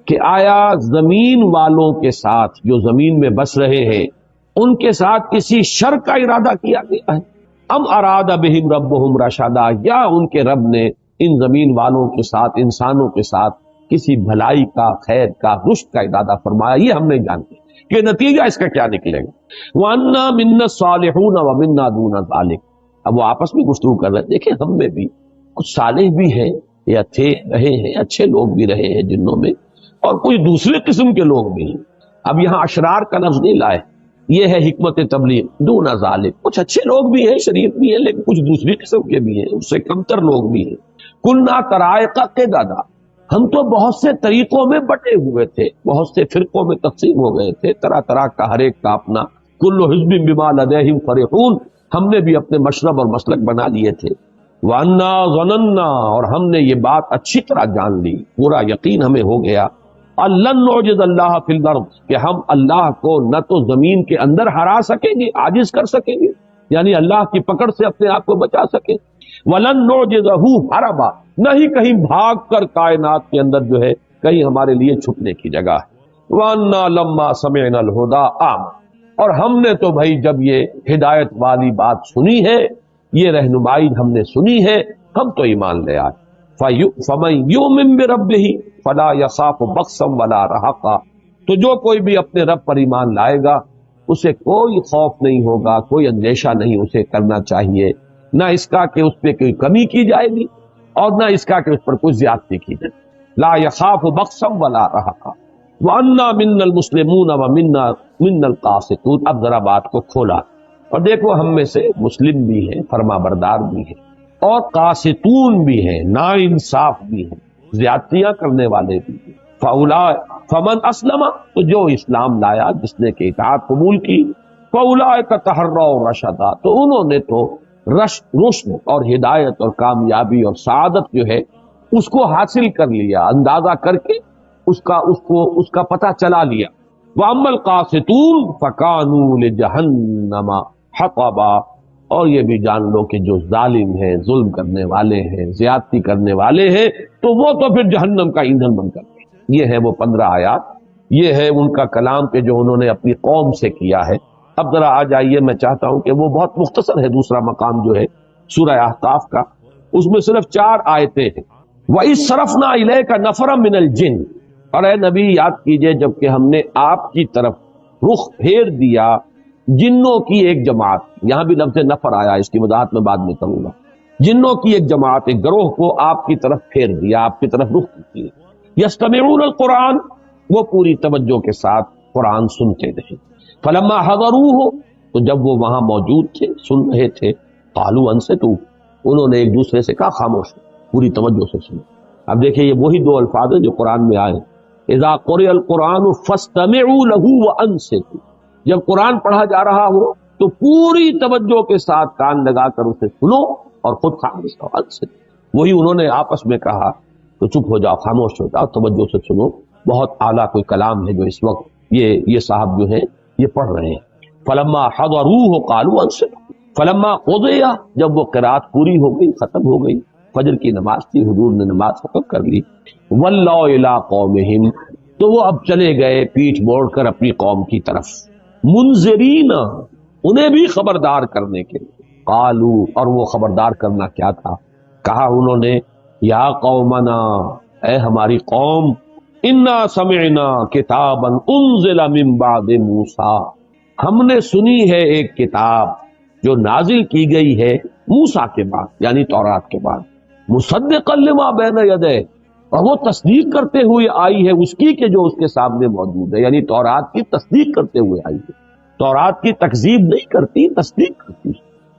کہ آیا زمین والوں کے ساتھ جو زمین میں بس رہے ہیں ان کے ساتھ کسی شر کا ارادہ کیا گیا ہے، ام اراد بہم ربہم رشدا، یا ان کے رب نے ان زمین والوں کے ساتھ، انسانوں کے ساتھ کسی بھلائی کا، خیر کا، رشد کا ارادہ فرمایا. یہ ہم نہیں جانتے کہ نتیجہ اس کا کیا نکلے گا. وَأَنَّا مِنَّا الصَّالِحُونَ وَمِنَّا دُونَ ذَلِكَ، اب وہ آپس میں گفتگو کر رہے ہیں. دیکھیں ہم میں بھی کچھ صالح بھی ہیں یا تھے، رہے ہیں، اچھے لوگ بھی رہے ہیں جنوں میں، اور کچھ دوسرے قسم کے لوگ بھی ہیں. اب یہاں اشرار کا لفظ نہیں لائے، یہ ہے حکمت تبلیغ. دون ذالک، کچھ اچھے لوگ بھی ہیں، شریف بھی ہیں، لیکن کچھ دوسری قسم کے بھی ہیں، اس سے کمتر لوگ بھی ہیں. کلنا طرائق قددا، ہم تو بہت سے طریقوں میں بٹے ہوئے تھے، بہت سے فرقوں میں تقسیم ہو گئے تھے، طرح طرح کا، ہر ایک کا اپنا. کل حزب بما لدیہم فرحون، ہم نے بھی اپنے مشرب اور مسلک بنا لیے تھے. وَأَنَّا ظَنَنَّا، اور ہم نے یہ بات اچھی طرح جان لی، پورا یقین ہمیں ہو گیا، لن نعجز اللہ فی الارض، کہ ہم اللہ کو نہ تو زمین کے اندر ہرا سکیں گے، عاجز کر سکیں گے، یعنی اللہ کی پکڑ سے اپنے آپ کو بچا سکیں. وَلَن نُعْجِزَهُ هَرَبًا، نہ ہی کہیں بھاگ کر کائنات کے اندر جو ہے کہیں ہمارے لیے چھپنے کی جگہ ہے. وَأَنَّا لَمَّا سَمِعْنَا الْهُدَىٰ آمَنَّا، اور ہم نے تو بھائی جب یہ ہدایت والی بات سنی ہے، یہ رہنمائی ہم نے سنی ہے، ہم تو ایمان لے آئے. فَمَن يُؤْمِن بِرَبِّهِ فَلَا يَخَافُ بَخْسًا وَلَا رَهَقًا، تو جو کوئی بھی اپنے رب پر ایمان لائے گا اسے کوئی خوف نہیں ہوگا، کوئی اندیشہ نہیں اسے کرنا چاہیے، نہ اس کا کہ اس پہ کوئی کمی کی جائے گی اور نہ اس کا کہ اس پر کوئی زیادتی کی جائے. لا يخاف بخسا ولا رهقا. وَأَنَّا مِنَّا الْمُسْلِمُونَ وَمِنَّا الْقَاسِطُونَ. اب ذرا بات کو کھولا اور دیکھو، ہم میں سے مسلم بھی ہیں، فرما بردار بھی ہیں، اور قاسطون بھی ہیں، نا انصاف بھی ہیں، زیادتیاں کرنے والے بھی ہیں. فمن اسلم، تو جو اسلام لایا، جس نے کہ اطاعت قبول کی، فاولئک تحروا رشدا، تو انہوں نے تو رشد اور ہدایت اور کامیابی اور سعادت جو ہے اس کو حاصل کر لیا، اندازہ کر کے اس کا پتہ چلا لیا. وَأَمَّا الْقَاسِطُونَ فَكَانُوا لِجَهَنَّمَ حَطَبًا، اور یہ بھی جان لو کہ جو ظالم ہیں، ظلم کرنے والے ہیں، زیادتی کرنے والے ہیں، تو وہ تو پھر جہنم کا ایندھن بن کر گئے. یہ ہے وہ 15 آیات، یہ ہے ان کا کلام کہ جو انہوں نے اپنی قوم سے کیا ہے. اب ذرا آ جائیے، میں چاہتا ہوں کہ وہ بہت مختصر ہے دوسرا مقام جو ہے سورہ احقاف کا، اس میں صرف 4 آیتیں ہیں. وَإِذْ صَرَفْنَا إِلَيْكَ نَفَرًا مِنَ الْجِنِّ، اور اے نبی یاد کیجئے جب کہ ہم نے آپ کی طرف رخ پھیر دیا جنوں کی ایک جماعت، یہاں بھی لفظ نفر آیا، اس کی وضاحت میں بعد میں کروں گا، جنوں کی ایک جماعت، ایک گروہ کو آپ کی طرف پھیر دیا، آپ کی طرف رخ کیے، یستمعون القرآن، وہ پوری توجہ کے ساتھ قرآن سنتے رہے، فلما حضروہ، تو جب وہ وہاں موجود تھے، سن رہے تھے، قالوا انصتوا، انہوں نے ایک دوسرے سے کہا خاموش، پوری توجہ سے سنو۔ اب دیکھیں یہ وہی دو الفاظ ہیں جو قرآن میں آئے، اذا قرئ القرآن فاستمعوا له وانصتوا، جب قرآن پڑھا جا رہا ہو تو پوری توجہ کے ساتھ کان لگا کر اسے سنو اور خود خاموش ہو، انصتوا، وہی انہوں نے آپس میں کہا تو چپ ہو جاؤ، خاموش ہو جاؤ، توجہ سے سنو، بہت اعلیٰ کوئی کلام ہے جو اس وقت یہ صاحب جو ہیں یہ پڑھ رہے ہیں۔ فلما حضروہ قالوا انصتوا، فلما قضی، جب وہ قرات پوری ہو گئی، ختم ہو گئی، فجر کی نماز تھی، حضور نے نماز ختم کر لی، ولوا الی قومہم، تو وہ اب چلے گئے پیٹھ موڑ کر اپنی قوم کی طرف، منذرین، انہیں بھی خبردار کرنے کے لیے، قالو، اور وہ خبردار کرنا کیا تھا، کہا انہوں نے، یا قومنا، اے ہماری قوم، انا سمعنا کتابا انزل من بعد موسیٰ، ہم نے سنی ہے ایک کتاب جو نازل کی گئی ہے موسیٰ کے بعد، یعنی تورات کے بعد، مصدقا لما بین یدیہ، اور وہ تصدیق کرتے ہوئے آئی ہے اس کی کہ جو اس کے سامنے موجود ہے، یعنی تورات کی تصدیق کرتے ہوئے آئی ہے، تورات کی تکذیب نہیں کرتی، تصدیق کرتی،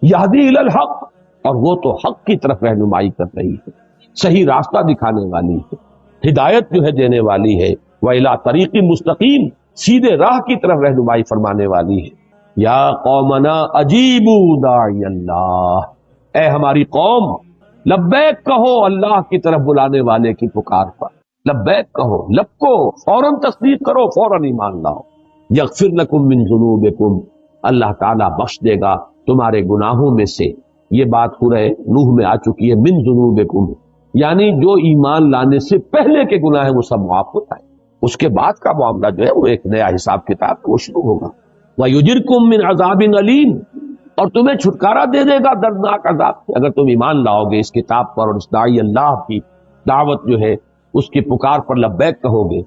یہدی الی الحق، اور وہ تو حق کی طرف رہنمائی کر رہی ہے، صحیح راستہ دکھانے والی ہے، ہدایت جو ہے دینے والی ہے، وَإِلَىٰ طَرِيقٍ مُسْتَقِيمٍ، سیدھے راہ کی طرف رہنمائی فرمانے والی ہے۔ یا قومنا اجیبوا داعی اللہ، اے ہماری قوم، لبیک کہو اللہ کی طرف بلانے والے کی پکار پر، لبیک کہو، لبکو، فوراً تصدیق کرو، فوراً ایمان لاؤ، یغفر لکم من ذنوبکم، اللہ تعالیٰ بخش دے گا تمہارے گناہوں میں سے، یہ بات سورہ نوح میں آ چکی ہے، من ذنوبکم، یعنی جو ایمان لانے سے پہلے کے گناہ ہیں وہ سب معاف ہوتا ہے، اس کے بعد کا معاملہ جو ہے وہ ایک نیا حساب کتاب وہ شروع ہوگا، وَيُجِرْكُم مِّنْ عَذَابٍ أَلِيمٍ، اور تمہیں چھٹکارا دے دے گا دردناک عذاب سے، اگر تم ایمان لاؤ گے اس کتاب پر اور اس داعی اللہ کی دعوت جو ہے اس کی پکار پر لبیک کہو گے۔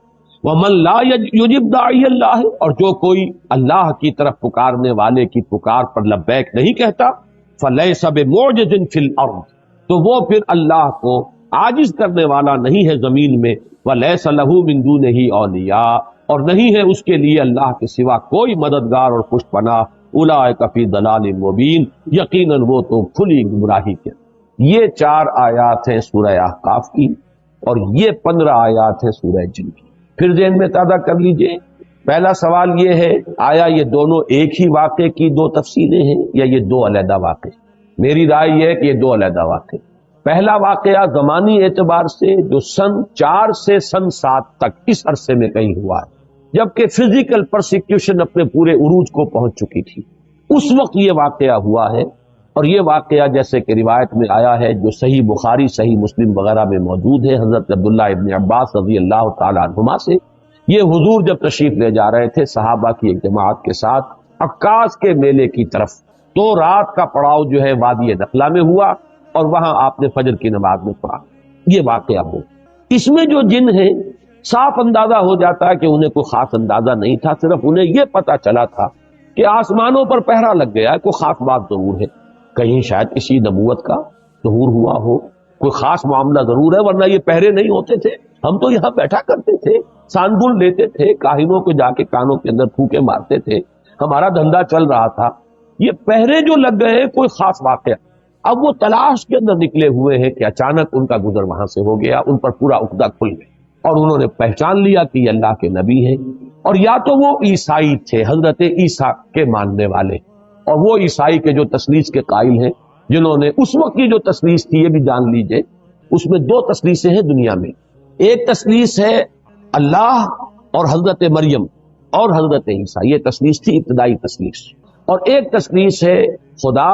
وَمَن لَا يُجِبْ دَاعِيَ اللَّهِ، اور جو کوئی اللہ کی طرف پکارنے والے کی پکار پر لبیک نہیں کہتا، فَلَيْسَ بِمُعْجِزٍ فِي الْأَرْضِ، تو وہ پھر اللہ کو عاجز کرنے والا نہیں ہے زمین میں، وَلَيْسَ لَهُ مِن دُونِهِ أَوْلِيَاء، اور نہیں ہے اس کے لیے اللہ کے سوا کوئی مددگار اور پشت پناہ، اولئک فی ضلال مبین، یقیناً وہ تو کھلی گمراہی کے۔ یہ 4 آیات ہیں سورہ احقاف کی، اور یہ 15 آیات ہیں سورہ جن کی۔ پھر ذہن میں تازہ کر لیجئے، پہلا سوال یہ ہے، آیا یہ دونوں ایک ہی واقعے کی 2 تفصیلیں ہیں یا یہ 2 علیحدہ واقعے؟ میری رائے یہ ہے کہ یہ 2 علیحدہ واقعے۔ پہلا واقعہ زمانی اعتبار سے جو سن 4 سے سن 7 تک اس عرصے میں کہیں ہوا ہے، جبکہ فزیکل پرسیکیوشن اپنے پورے عروج کو پہنچ چکی تھی، اس وقت یہ واقعہ ہوا ہے، اور یہ واقعہ جیسے کہ روایت میں آیا ہے جو صحیح بخاری، صحیح مسلم وغیرہ میں موجود ہے، حضرت عبداللہ ابن عباس رضی اللہ تعالیٰ عنہما سے، یہ حضور جب تشریف لے جا رہے تھے صحابہ کی ایک جماعت کے ساتھ عکاظ کے میلے کی طرف، تو رات کا پڑاؤ جو ہے وادی نخلا میں ہوا، اور وہاں آپ نے فجر کی نماز میں پڑھا، یہ واقعہ ہو۔ اس میں جو جن ہیں صاف اندازہ ہو جاتا ہے کہ انہیں کوئی خاص اندازہ نہیں تھا، صرف انہیں یہ پتا چلا تھا کہ آسمانوں پر پہرا لگ گیا ہے، کوئی خاص بات ضرور ہے، کہیں شاید کسی نبوت کا ظہور ہوا ہو، کوئی خاص معاملہ ضرور ہے، ورنہ یہ پہرے نہیں ہوتے تھے، ہم تو یہاں بیٹھا کرتے تھے، سانگل لیتے تھے، کاہنوں کو جا کے کانوں کے اندر پھونکے مارتے تھے، ہمارا دھندا چل رہا تھا، یہ پہرے جو لگ گئے کوئی خاص واقعہ۔ اب وہ تلاش کے اندر نکلے ہوئے ہیں کہ اچانک ان کا گزر وہاں سے ہو گیا، ان پر پورا عقدہ کھل گیا، اور انہوں نے پہچان لیا کہ یہ اللہ کے نبی ہیں، اور یا تو وہ عیسائی تھے، حضرت عیسیٰ کے ماننے والے، اور وہ عیسائی کے جو تثلیث کے قائل ہیں، جنہوں نے اس وقت کی جو تثلیث تھی، یہ بھی جان لیجئے، اس میں 2 تثلیثیں ہیں دنیا میں، ایک تثلیث ہے اللہ اور حضرت مریم اور حضرت عیسیٰ، یہ تثلیث تھی ابتدائی تثلیث، اور ایک تثلیث ہے خدا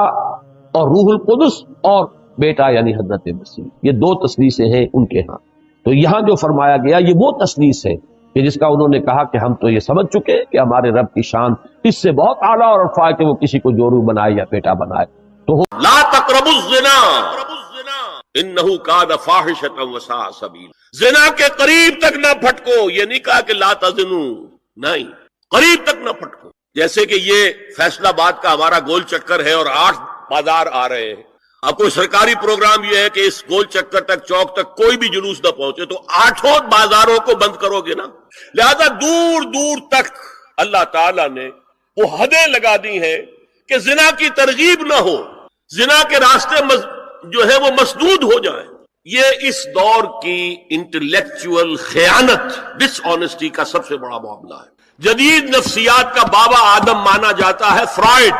اور روح القدس اور بیٹا یعنی حضرت مسیح، یہ 2 تثلیثیں ہیں ان کے ہاں۔ تو یہاں جو فرمایا گیا یہ وہ تثلیث ہے کہ جس کا انہوں نے کہا کہ ہم تو یہ سمجھ چکے کہ ہمارے رب کی شان اس سے بہت اعلیٰ اور ارفع ہے کہ وہ کسی کو جورو بنائے یا بیٹا بنائے۔ تو لا تقربوا الزنا انہ کان فاحشۃ وساء سبیلا، زنا کے قریب تک نہ پھٹکو، یہ نہیں کہا کہ لا تزنوا، نہیں، قریب تک نہ پھٹکو، جیسے کہ یہ فیصلہ آباد کا ہمارا گول چکر ہے اور 8 بازار آ رہے ہیں. اب کوئی سرکاری پروگرام یہ ہے کہ اس گول چکر تک، چوک تک کوئی بھی جلوس نہ پہنچے، تو 8 بازاروں کو بند کرو گے نا. لہذا دور دور تک اللہ تعالیٰ نے وہ حدیں لگا دی ہیں کہ زنا کی ترغیب نہ ہو، زنا کے راستے جو ہے وہ مسدود ہو جائیں. یہ اس دور کی انٹلیکچول خیانت، ڈس آنیسٹی کا سب سے بڑا معاملہ ہے. جدید نفسیات کا بابا آدم مانا جاتا ہے فرائڈ،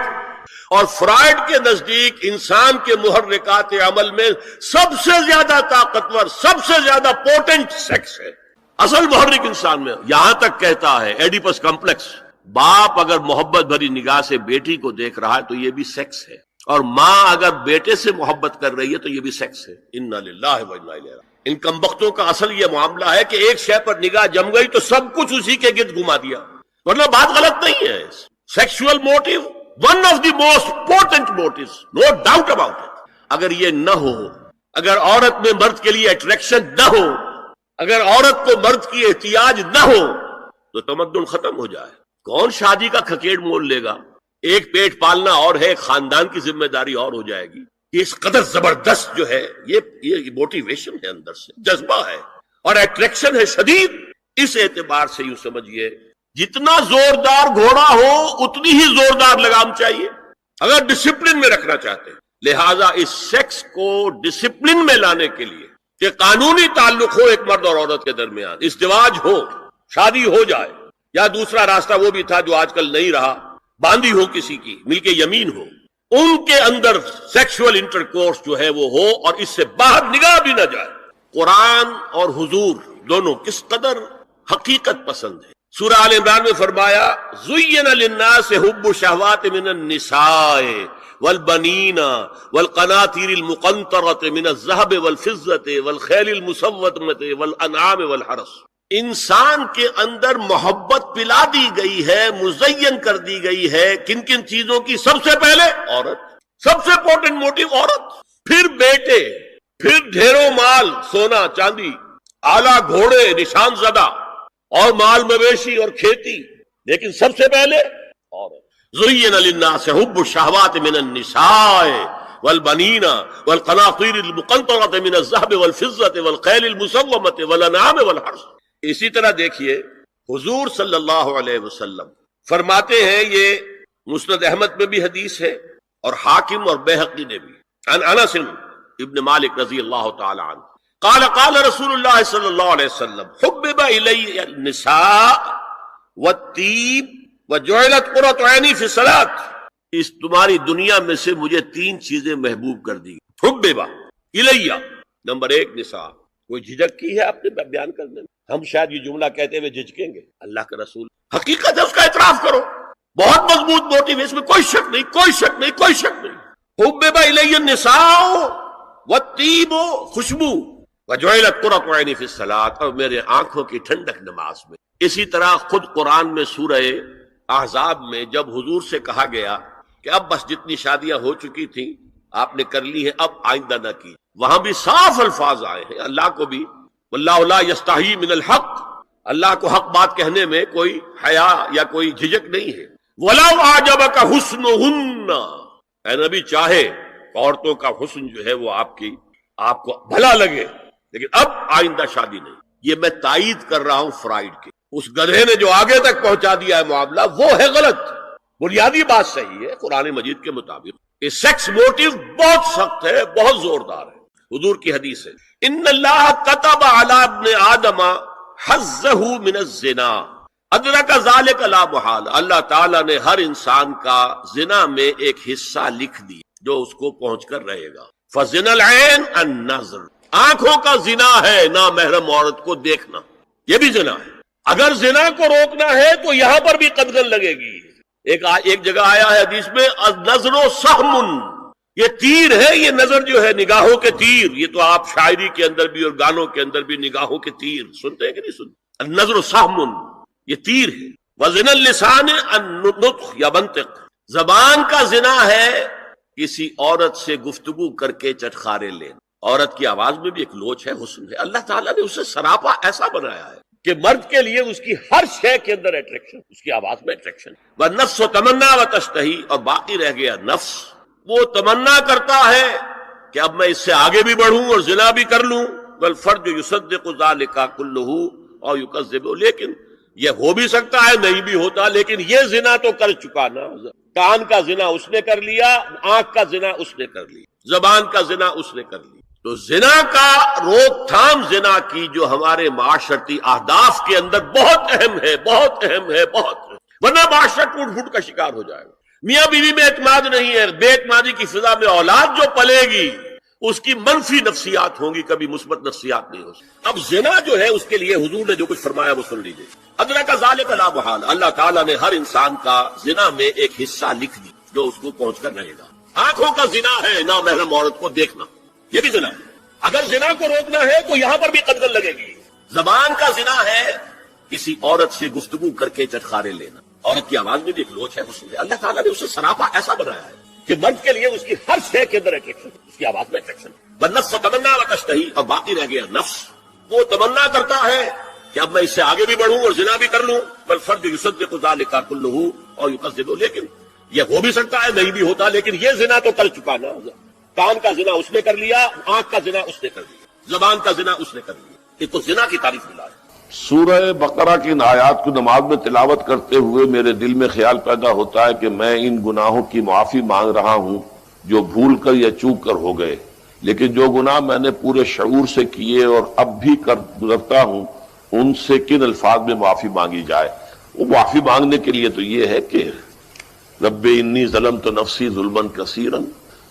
اور فرائڈ کے نزدیک انسان کے محرکات عمل میں سب سے زیادہ طاقتور، سب سے زیادہ پوٹنٹ سیکس ہے. اصل محرک انسان میں، یہاں تک کہتا ہے ایڈیپس کمپلیکس، باپ اگر محبت بھری نگاہ سے بیٹی کو دیکھ رہا ہے تو یہ بھی سیکس ہے، اور ماں اگر بیٹے سے محبت کر رہی ہے تو یہ بھی سیکس ہے. انا للہ و انا الیہ راجعون. ان کمبختوں کا اصل یہ معاملہ ہے کہ ایک شے پر نگاہ جم گئی تو سب کچھ اسی کے گرد گھما دیا، ورنہ بات غلط نہیں ہے. Sexual motive one of the most important motives, no doubt about it. اگر یہ نہ ہو، اگر عورت میں مرد کے لیے اٹریکشن نہ ہو، اگر عورت کو مرد کی احتیاج نہ ہو تو تمدن ختم ہو جائے. کون شادی کا کھکیڑ مول لے گا؟ ایک پیٹ پالنا اور ہے، خاندان کی ذمہ داری اور ہو جائے گی. یہ اس قدر زبردست جو ہے یہ موٹیویشن ہے، اندر سے جذبہ ہے اور اٹریکشن ہے شدید. اس اعتبار سے یوں سمجھیے جتنا زوردار گھوڑا ہو اتنی ہی زوردار لگام چاہیے اگر ڈسپلن میں رکھنا چاہتے ہیں. لہذا اس سیکس کو ڈسپلن میں لانے کے لیے کہ قانونی تعلق ہو ایک مرد اور عورت کے درمیان، ازدواج ہو، شادی ہو جائے، یا دوسرا راستہ وہ بھی تھا جو آج کل نہیں رہا، باندھی ہو کسی کی، مل کے یمین ہو، ان کے اندر سیکشول انٹرکورس جو ہے وہ ہو اور اس سے باہر نگاہ بھی نہ جائے. قرآن اور حضور دونوں کس قدر حقیقت پسند ہے. سورہ آل عمران میں فرمایا زُيِّنَ لِلنَّاسِ حُبُّ الشَّهَوَاتِ مِنَ النِّسَاءِ وَالْبَنِينَ وَالْقَنَاطِيرِ الْمُقَنطَرَةِ مِنَ الذَّهَبِ وَالْفِضَّةِ وَالْخَيْلِ الْمُسَوَّمَةِ وَالْأَنْعَامِ وَالْحَرْثِ. انسان کے اندر محبت پلا دی گئی ہے، مزین کر دی گئی ہے. کن کن چیزوں کی؟ سب سے پہلے عورت، سب سے امپورٹنٹ موٹیو عورت، پھر بیٹے، پھر ڈھیروں مال، سونا چاندی، اعلیٰ گھوڑے نشان زدہ، اور مال مویشی اور کھیتی، لیکن سب سے پہلے عورت. زُيِّنَ لِلنَّاسِ حُبُّ الشَّهَوَاتِ مِنَ النِّسَاءِ وَالْبَنِينَ وَالْقَنَاطِيرِ الْمُقَنطَرَةِ مِنَ الذَّهَبِ وَالْفِضَّةِ وَالْخَيْلِ الْمُسَوَّمَةِ وَالْأَنْعَامِ وَالْحَرْثِ. اسی طرح دیکھیے حضور صلی اللہ علیہ وسلم فرماتے ہیں، یہ مسند احمد میں بھی حدیث ہے اور حاکم اور بیہقی نے بھی، عن انس ابن مالک رضی اللہ تعالی عنہ قال قال رسول اللہ صلی اللہ علیہ وسلم حبب الی النساء والطیب وجعلت قرۃ عینی فی الصلاۃ. اس تمہاری دنیا میں سے مجھے 3 چیزیں محبوب کر دی. حبب الی، نمبر 1 نساء. کوئی جھجک کی ہے آپ نے بیان کرنے میں؟ ہم شاید یہ جملہ کہتے ہوئے جھجکیں گے. اللہ کا رسول حقیقت ہے، اس کا اعتراف کرو. بہت مضبوط موٹیو ہے، اس میں کوئی شک نہیں، کوئی شک نہیں، کوئی شک نہیں. حبب الی النساء والطیب، خوشبو، وجعلت قرۃ عینی فی الصلاۃ، اور میرے آنکھوں کی ٹھنڈک نماز میں. اسی طرح خود قرآن میں سورہ احزاب میں جب حضور سے کہا گیا کہ اب بس جتنی شادیاں ہو چکی تھیں آپ نے کر لی ہیں، اب آئندہ نہ کی، وہاں بھی صاف الفاظ آئے ہیں. اللہ کو بھی واللہ لا یستحی من الحق، اللہ کو حق بات کہنے میں کوئی حیا یا کوئی جھجک نہیں ہے. وَلَوْ أَعْجَبَكَ حُسْنُهُنَّ، اے نبی چاہے عورتوں کا حسن جو ہے وہ آپ کو بھلا لگے، لیکن اب آئندہ شادی نہیں. یہ میں تائید کر رہا ہوں فرائڈ کی. اس گدھے نے جو آگے تک پہنچا دیا ہے معاملہ وہ ہے غلط. بنیادی بات صحیح ہے قرآن مجید کے مطابق. یہ سیکس موٹیو بہت سخت ہے، بہت زوردار ہے. حضور کی حدیث ہے ان اللہ کتب علی ابن آدم حظہ من الزنا ادرک ذلک لا محال. اللہ تعالیٰ نے ہر انسان کا زنا میں ایک حصہ لکھ دی جو اس کو پہنچ کر رہے گا. فزنا العین النظر، آنکھوں کا زنا ہے نامحرم عورت کو دیکھنا، یہ بھی زنا ہے. اگر زنا کو روکنا ہے تو یہاں پر بھی قدغن لگے گی. ایک جگہ آیا ہے حدیث میں النظر سہم، یہ تیر ہے، یہ نظر جو ہے نگاہوں کے تیر. یہ تو آپ شاعری کے اندر بھی اور گانوں کے اندر بھی نگاہوں کے تیر سنتے ہیں کہ نہیں سنتے؟ النظر سہم، یہ تیر ہے. وزنا اللسان النطق یا منطق، زبان کا زنا ہے کسی عورت سے گفتگو کر کے چٹخارے لینا. عورت کی آواز میں بھی ایک لوچ ہے، حسن ہے. اللہ تعالیٰ نے اسے سراپا ایسا بنایا ہے کہ مرد کے لیے اس کی ہر شے کے اندر اٹریکشن، اس کی آواز میں اٹریکشن. والنفس تمنا وتشتہی، اور باقی رہ گیا نفس، وہ تمنا کرتا ہے کہ اب میں اس سے آگے بھی بڑھوں اور زنا بھی کر لوں. والفرج یصدق ذلک کلہ او یکذب، لیکن یہ ہو بھی سکتا ہے نہیں بھی ہوتا، لیکن یہ زنا تو کر چکا نا. کان کا زنا اس نے کر لیا، آنکھ کا زنا اس نے کر لیا، زبان کا زنا اس نے کر لیا. تو زنا کا روک تھام، زنا کی جو ہمارے معاشرتی اہداف کے اندر بہت اہم ہے، بہت اہم ہے، بہت اہم. ورنہ معاشرہ ٹوٹ پھوٹ کا شکار ہو جائے گا. میاں بیوی میں اعتماد نہیں ہے، بے اعتمادی کی فضا میں اولاد جو پلے گی اس کی منفی نفسیات ہوں گی، کبھی مثبت نفسیات نہیں ہو سکتی. اب زنا جو ہے اس کے لیے حضور نے جو کچھ فرمایا وہ سن لیجیے. ادرک ذالک لا محال، اللہ تعالیٰ نے ہر انسان کا زنا میں ایک حصہ لکھ دی جو اس کو پہنچ کر رہے گا. آنکھوں کا زنا ہے نامحرم عورت کو دیکھنا، یہ بھی زنا ہے. اگر زنا کو روکنا ہے تو یہاں پر بھی قدغن لگے گی. زبان کا زنا ہے کسی عورت سے گفتگو کر کے چٹخارے لینا. عورت کی آواز میں بھی ایک لوچ ہے، حسن ہے. اللہ تعالیٰ نے اسے سراپا ایسا بنایا ہے کہ مرد کے لیے اس کی ہر شے کے اندر اٹریکشن، اس کی آواز میں اٹریکشن. والنفس تمنا وتشتہی، اور باقی رہ گیا نفس، وہ تمنا کرتا ہے کہ اب میں اس سے آگے بھی بڑھوں اور زنا بھی کر لوں. والفرج یصدق ذلک کلہ او یکذب، لیکن یہ ہو بھی سکتا ہے نہیں بھی ہوتا، لیکن یہ زنا تو کر چکا نا. کان کا زنا اس نے کر لیا، آنکھ کا زنا اس نے کر لیا، زبان کا زنا اس نے کر لیا. یہ تو زنا کی تعریف ملا ہے. سورہ بقرہ کی ان آیات کو نماز میں تلاوت کرتے ہوئے میرے دل میں خیال پیدا ہوتا ہے کہ میں ان گناہوں کی معافی مانگ رہا ہوں جو بھول کر یا چوک کر ہو گئے، لیکن جو گناہ میں نے پورے شعور سے کیے اور اب بھی کر گزرتا ہوں ان سے کن الفاظ میں معافی مانگی جائے. وہ معافی مانگنے کے لیے تو یہ ہے کہ رب انی ظلمت نفسی ظلما کثیرا،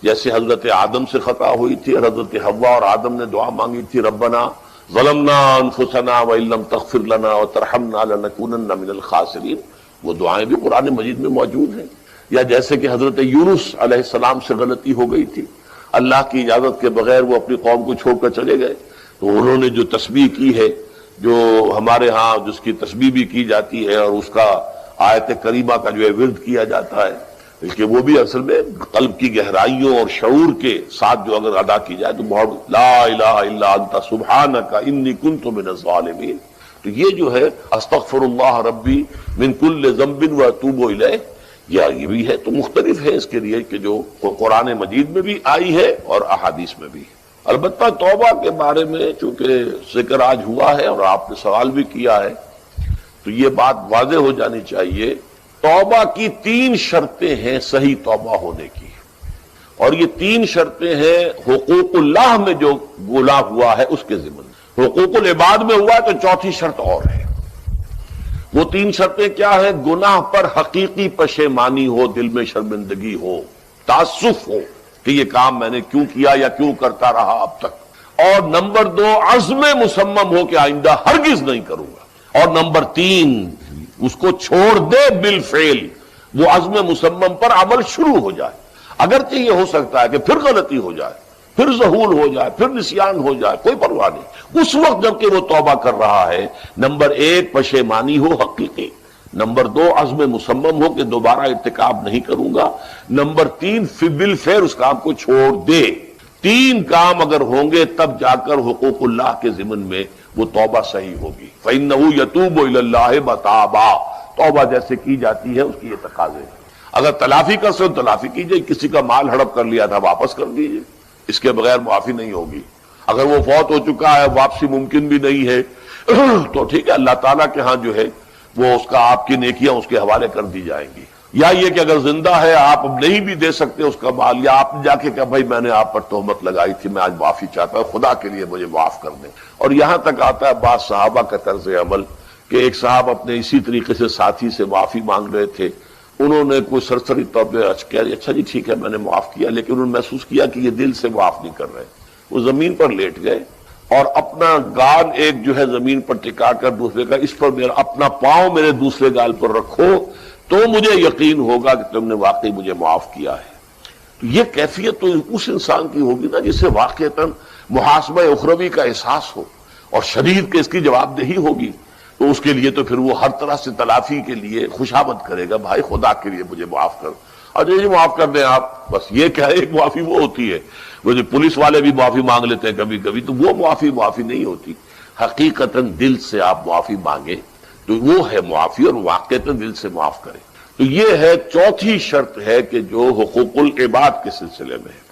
جیسے حضرت آدم سے خطا ہوئی تھی اور حضرت حوا اور آدم نے دعا مانگی تھی ربنا ظلمنا انفسنا وان لم تغفر لنا وترحمنا لنکونن من الخاسرین. وہ دعائیں بھی قرآن مجید میں موجود ہیں. یا جیسے کہ حضرت یونس علیہ السلام سے غلطی ہو گئی تھی، اللہ کی اجازت کے بغیر وہ اپنی قوم کو چھوڑ کر چلے گئے، تو انہوں نے جو تسبیح کی ہے، جو ہمارے ہاں جس کی تسبیح بھی کی جاتی ہے اور اس کا آیت کریمہ کا جو ہے ورد کیا جاتا ہے، بلکہ وہ بھی اصل میں قلب کی گہرائیوں اور شعور کے ساتھ جو اگر ادا کی جائے تو بہت لا الہ الا انت سبحانک انی کنت من الظالمین. تو یہ جو ہے استغفر اللہ ربی من کل ذنب واتوب الیہ، یہ بھی ہے. تو مختلف ہے اس کے لیے کہ جو قرآن مجید میں بھی آئی ہے اور احادیث میں بھی. البتہ توبہ کے بارے میں چونکہ ذکر آج ہوا ہے اور آپ نے سوال بھی کیا ہے، تو یہ بات واضح ہو جانی چاہیے. توبہ کی 3 شرطیں ہیں صحیح توبہ ہونے کی، اور یہ 3 شرطیں ہیں حقوق اللہ میں جو گناہ ہوا ہے اس کے ضمن. حقوق العباد میں ہوا ہے تو 4تھی شرط اور ہے. وہ 3 شرطیں کیا ہے؟ گناہ پر حقیقی پشیمانی ہو، دل میں شرمندگی ہو، تعصف ہو کہ یہ کام میں نے کیوں کیا یا کیوں کرتا رہا اب تک. اور نمبر 2 عزم مصمم ہو کہ آئندہ ہرگز نہیں کروں گا. اور نمبر 3 اس کو چھوڑ دے بالفعل، وہ عزم مصمم پر عمل شروع ہو جائے. اگرچہ یہ ہو سکتا ہے کہ پھر غلطی ہو جائے، پھر ذہول ہو جائے، پھر نسیان ہو جائے، کوئی پرواہ نہیں. اس وقت جب کہ وہ توبہ کر رہا ہے، نمبر 1 پشیمانی ہو حقیقی، نمبر 2 عزم مصمم ہو کہ دوبارہ ارتکاب نہیں کروں گا، نمبر 3 بالفعل اس کام کو چھوڑ دے. 3 کام اگر ہوں گے تب جا کر حقوق اللہ کے ضمن میں وہ توبہ صحیح ہوگی. فَإِنَّهُ يَتُوبُ إِلَى اللَّهِ مَتَابًا، توبہ جیسے کی جاتی ہے اس کی یہ تقاضے ہیں. اگر تلافی کر سکو تلافی کیجئے، کسی کا مال ہڑپ کر لیا تھا واپس کر دیجئے، اس کے بغیر معافی نہیں ہوگی. اگر وہ فوت ہو چکا ہے، واپسی ممکن بھی نہیں ہے، تو ٹھیک ہے، اللہ تعالیٰ کے ہاں جو ہے وہ اس کا آپ کی نیکیاں اس کے حوالے کر دی جائیں گی. یا یہ کہ اگر زندہ ہے آپ اب نہیں بھی دے سکتے اس کا مال، یا آپ نے جا کے کہا بھائی میں نے آپ پر تہمت لگائی تھی، میں آج معافی چاہتا ہوں، خدا کے لیے مجھے معاف کر دیں. اور یہاں تک آتا ہے بعض صحابہ کا طرز عمل کہ ایک صاحب اپنے اسی طریقے سے ساتھی سے معافی مانگ رہے تھے، انہوں نے کوئی سرسری طور پہ اچھا جی ٹھیک ہے میں نے معاف کیا، لیکن انہوں نے محسوس کیا کہ یہ دل سے معاف نہیں کر رہے. وہ زمین پر لیٹ گئے اور اپنا گال ایک جو ہے زمین پر ٹکا کر دوسرے کا، اس پر میرا اپنا پاؤں میرے دوسرے گال پر رکھو تو مجھے یقین ہوگا کہ تم نے واقعی مجھے معاف کیا ہے. تو یہ کیفیت تو اس انسان کی ہوگی نا جسے واقعتاً محاسبہ اخروی کا احساس ہو اور شدید کے اس کی جواب دہی ہوگی. تو اس کے لیے تو پھر وہ ہر طرح سے تلافی کے لیے خوشامد کرے گا، بھائی خدا کے لیے مجھے معاف کر. اور جی معاف کر دیں آپ، بس یہ کیا ہے، ایک معافی وہ ہوتی ہے، وہ جو پولیس والے بھی معافی مانگ لیتے ہیں کبھی کبھی، تو وہ معافی نہیں ہوتی. حقیقتاً دل سے آپ معافی مانگیں تو وہ ہے معافی، اور واقعتاً دل سے معاف کریں. تو یہ ہے چوتھی شرط ہے کہ جو حقوق العباد کے سلسلے میں ہے،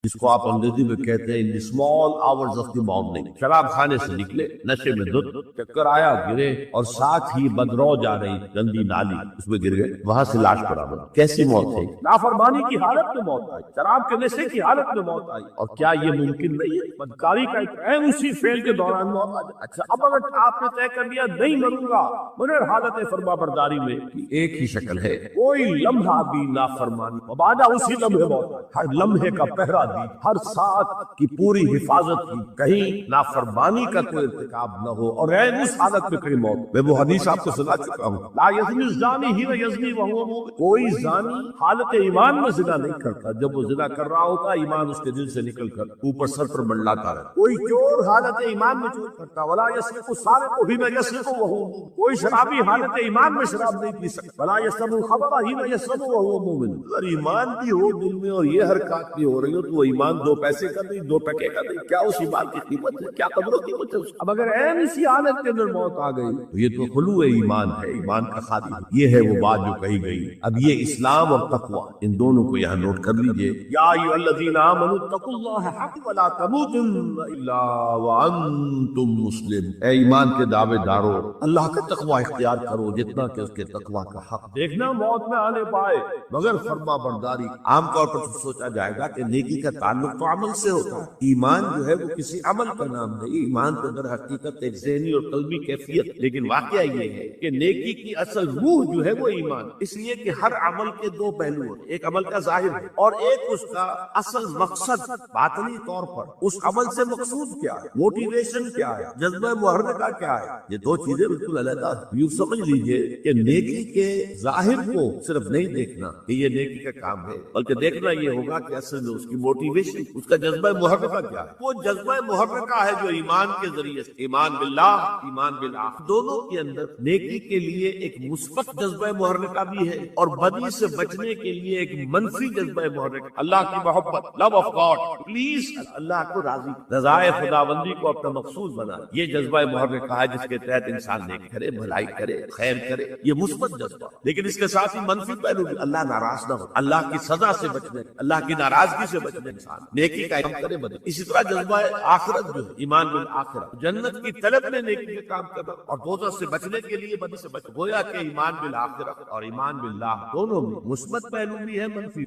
جس کو آپ انگریزی میں کہتے ہیں in the small hours of the morning. شراب خانے سے نکلے، نشے میں دھت، چکر آیا، گرے، اور ساتھ ہی بدرو جا رہی گندی نالی، اس میں گر گئے، وہاں سے لاش برآمد. کیسی موت ہے؟ نافرمانی کی حالت میں موت آئی، شراب کے نشے کی حالت میں موت آئی. اور کیا یہ ممکن نہیں ہے؟ بدکاری کا ایک عین اسی فعل کے دوران موت آ جائے. اچھا، اب اگر آپ نے طے کر لیا نہیں مروں گا مگر حالت فرما برداری میں، ایک ہی شکل ہے، کوئی لمحہ بھی نافرمانی، مبادا اسی لمحے موت آئی. ہر لمحے کا پہرا، ہر ساتھ کی پوری حفاظت کی، کہیں نافرمانی کا کوئی ارتکاب نہ ہو، اور اس حالت میں کہیں موت. میں وہ حدیث آپ کو سنا چکا ہوں، لا یزنی الزانی حین یزنی وہو مؤمن. کوئی زانی حالت ایمان میں زنا نہیں کرتا، جب وہ زنا کر رہا ہوتا ایمان اس کے دل سے نکل کر اوپر سر پر منڈلاتا رہتا. کوئی چور حالت ایمان میں چور کرتا، ولا یسرق السارق حین یسرق وہو مؤمن. کوئی شرابی حالت ایمان میں شراب نہیں پی سکتا، ولا یشرب الخمر حین یشرب وہو مؤمن. اگر ایمان بھی ہو دل میں اور یہ حرکات بھی ہو رہی ہو تو وہ ایمان دو پیسے کا نہیں، دو ٹکے کا نہیں. کیا اس ایمان کی قیمت ہے؟ کیا قدر و قیمت ہے؟ اب اگر این اسی حالت کے اندر موت آ گئی تو یہ تو خلوع ایمان ہے، ایمان کا خالی. یہ ہے وہ بات جو کہی گئی. اب یہ اسلام اور تقوی، ان دونوں کو یہاں نوٹ کر لیجئے. یا ایھا الذین آمنوا اتقوا اللہ حق ولا تموتن الا وانتم مسلمون. اے ایمان کے دعوے دارو، اللہ کا تقوی اختیار کرو جتنا کہ اس کے تقوی کا حق. دیکھنا موت میں آنے پائے مگر فرما برداری. عام طور پر سوچا جائے گا کہ نیکی کا تعلق تو عمل سے ہوتا ہے. ایمان جو ہے وہ کسی عمل کا نام نہیں، ایمان تو در حقیقت ایک ذہنی اور قلبی کیفیت. لیکن واقعہ یہ ہے کہ نیکی کی اصل روح جو ہے وہ ایمان. اس لیے کہ ہر عمل کے دو پہلو ہیں، ایک عمل کا ظاہر ہے اور ایک اس کا اصل مقصد. باطنی طور پر اس عمل سے مقصود کیا ہے، موٹیویشن کیا ہے، جذبہ محرکہ کیا ہے. یہ دو چیزیں بالکل علیحدہ. یوں سمجھ لیجئے کہ نیکی کے ظاہر کو صرف نہیں دیکھنا کہ یہ نیکی کا کام ہے، بلکہ دیکھنا یہ ہوگا کہ اصل میں اس کی موٹیویشن، اس کا جذبہ محرکہ کیا ہے. وہ جذبہ محرکہ ہے جو ایمان کے ذریعے سے، ایمان باللہ، ایمان بالآخرہ، دونوں کے اندر نیکی کے لیے ایک مثبت جذبہ محرکہ بھی ہے اور بدی سے بچنے کے لیے ایک منفی جذبہ محرکہ. اللہ کی محبت، لو آف گاڈ، پلیز اللہ کو راضی، رضائے خداوندی کو اپنا مقصود بنا، یہ جذبہ محرکہ ہے جس کے تحت انسان نیک کرے، بھلائی کرے، خیر کرے. یہ مثبت جذبہ. لیکن اس کے ساتھ ہی منفی پہلو بھی، اللہ ناراض نہ ہو، اللہ کی سزا سے بچنے، اللہ کی ناراضگی سے بچنے، انسان نیکی کا کام کرے بدے. اسی طرح جذبہ آخرت جو ہے، ایمان بالآخرہ، جنت کی طلب میں نیکی کا کام کرنا اور دوزخ سے بچنے کے لیے بدی سے بچنا. گویا کہ ایمان بالآخرہ اور ایمان باللہ دونوں میں مثبت پہلو بھی ہے، منفی.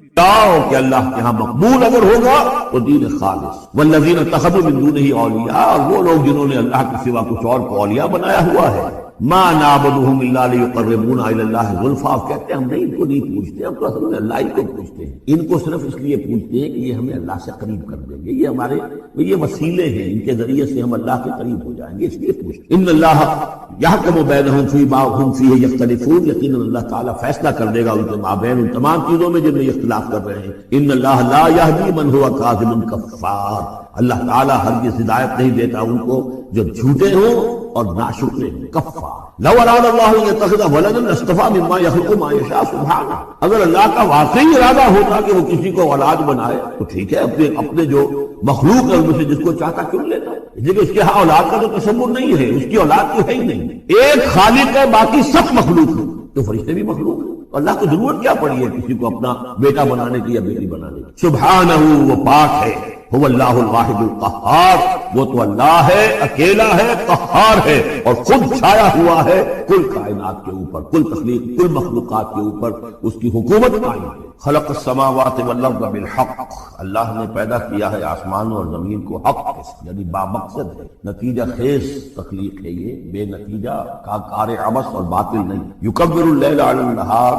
کہ اللہ کے ہاں مقبول اگر ہوگا تو دین خالص. والذین اتخذوا من دونہ اولیاء، اور وہ لوگ جنہوں نے اللہ کے سوا کچھ اور کو اولیاء بنایا ہوا ہے. ما نعبدهم الا ليقربونا الى الله زلفى، کہتے ہیں ہم نہیں ان کو نہیں پوچھتے، ہم تو اصل میں اللہ ہی کو پوچھتے ہیں. ان کو صرف اس لیے پوچھتے ہیں کہ یہ ہمیں اللہ سے قریب کر دیں گے، یہ ہمارے یہ وسیلے ہیں، ان کے ذریعے سے ہم اللہ کے قریب ہو جائیں گے، اس لیے پوچھتے ہیں. ان اللہ یحکم بینہم فیما هم فیہ یختلفون، یقینا اللہ تعالیٰ فیصلہ کر دے گا ان کے مابین ان تمام چیزوں میں جن میں اختلاف کر رہے ہیں. ان اللہ لا یہدی من هو کاذب کفار، اللہ تعالیٰ ہرگز ہدایت نہیں دیتا ان کو جو جھوٹے ہوں اور ناشکر ہیں، کفار. لو اراد اللہ ان یتخذ ولدا لاصطفى مما يخلق ما يشاء سبحانہ، اگر اللہ کا واقعی ارادہ ہوتا کہ وہ کسی کو اولاد بنائے تو ٹھیک ہے، اپنے جو مخلوق ہے ان میں سے جس کو چاہتا چن لیتا. لیکن اس کے ہاں اولاد کا تو تصور نہیں ہے، اس کی اولاد تو ہے ہی نہیں. ایک خالق ہے، باقی سب مخلوق ہے. تو فرشتے بھی مخلوق ہیں. اللہ کو ضرورت کیا پڑی ہے کسی کو اپنا بیٹا بنانے کی یا بیٹی بنانے کی. سبحانہ، وہ پاک ہے. هو اللہ الواحد القہار، وہ تو اللہ ہے، اکیلا ہے، قہار ہے، اور خود چھایا ہوا ہے کل کائنات کے اوپر، کل تخلیق، کل مخلوقات کے اوپر اس کی حکومت قائم ہے. خلق السماوات والارض بالحق، اللہ نے پیدا کیا ہے آسمانوں اور زمین کو حق کے ساتھ، یعنی بامقصد ہے، نتیجہ خیز تخلیق ہے یہ، بے نتیجہ کا کار عبث اور باطل نہیں. یکبر اللیل علی النہار،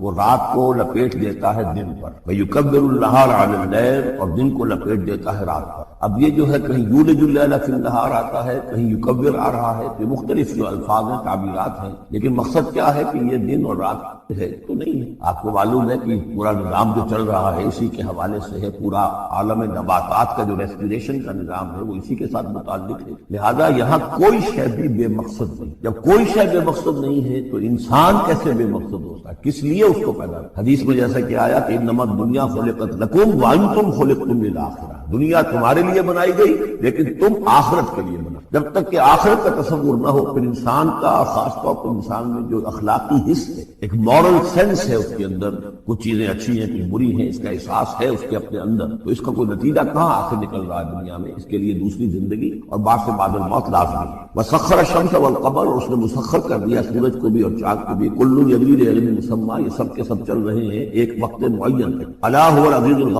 وہ رات کو لپیٹ دیتا ہے دن پر. وَيُكَبِّرُ النَّهَارَ عَلَى اللَّيْلِ، اور دن کو لپیٹ دیتا ہے رات پر. اب یہ جو ہے کہیں یولج اللیل فی النہار آتا ہے، کہیں یکبر آ رہا ہے، یہ مختلف جو الفاظ ہیں، تعبیرات ہیں، لیکن مقصد کیا ہے کہ یہ دن اور رات ہے تو نہیں ہے. آپ کو معلوم ہے کہ پورا نظام جو چل رہا ہے اسی کے حوالے سے ہے، پورا عالم نباتات کا جو ریسپیریشن کا نظام ہے وہ اسی کے ساتھ متعلق ہے. لہذا یہاں کوئی شے بھی بے مقصد نہیں. جب کوئی شے بے مقصد نہیں ہے تو انسان کیسے بے مقصد ہوتا ہے؟ کس لیے اس کو پیدا؟ حدیث میں جیسا کہ آیا کہ انما الدنیا خلقت لکم وانتم خلقتم للآخرہ، دنیا تمہارے لیے بنائی گئی لیکن تم آخرت کے لیے بنا. جب تک کہ آخرت کا تصور نہ ہو پھر انسان کا، خاص طور پر انسان میں جو اخلاقی حص ہے، ایک مورل سینس ہے اس کے اندر، کچھ چیزیں اچھی ہیں کچھ بری ہیں، اس کا احساس ہے اس کے اپنے اندر، تو اس کا کوئی نتیجہ کہاں آخر نکل رہا ہے دنیا میں؟ اس کے لیے دوسری زندگی اور بعد سے بعد الموت لازمی ہے. وسخر الشمس والقمر، اور اس نے مسخر کر دیا سورج کو بھی اور چاند کو بھی، کل یجری لأجل مسمى، یہ سب کے سب چل رہے ہیں ایک وقت معین تک. الا هو العزیز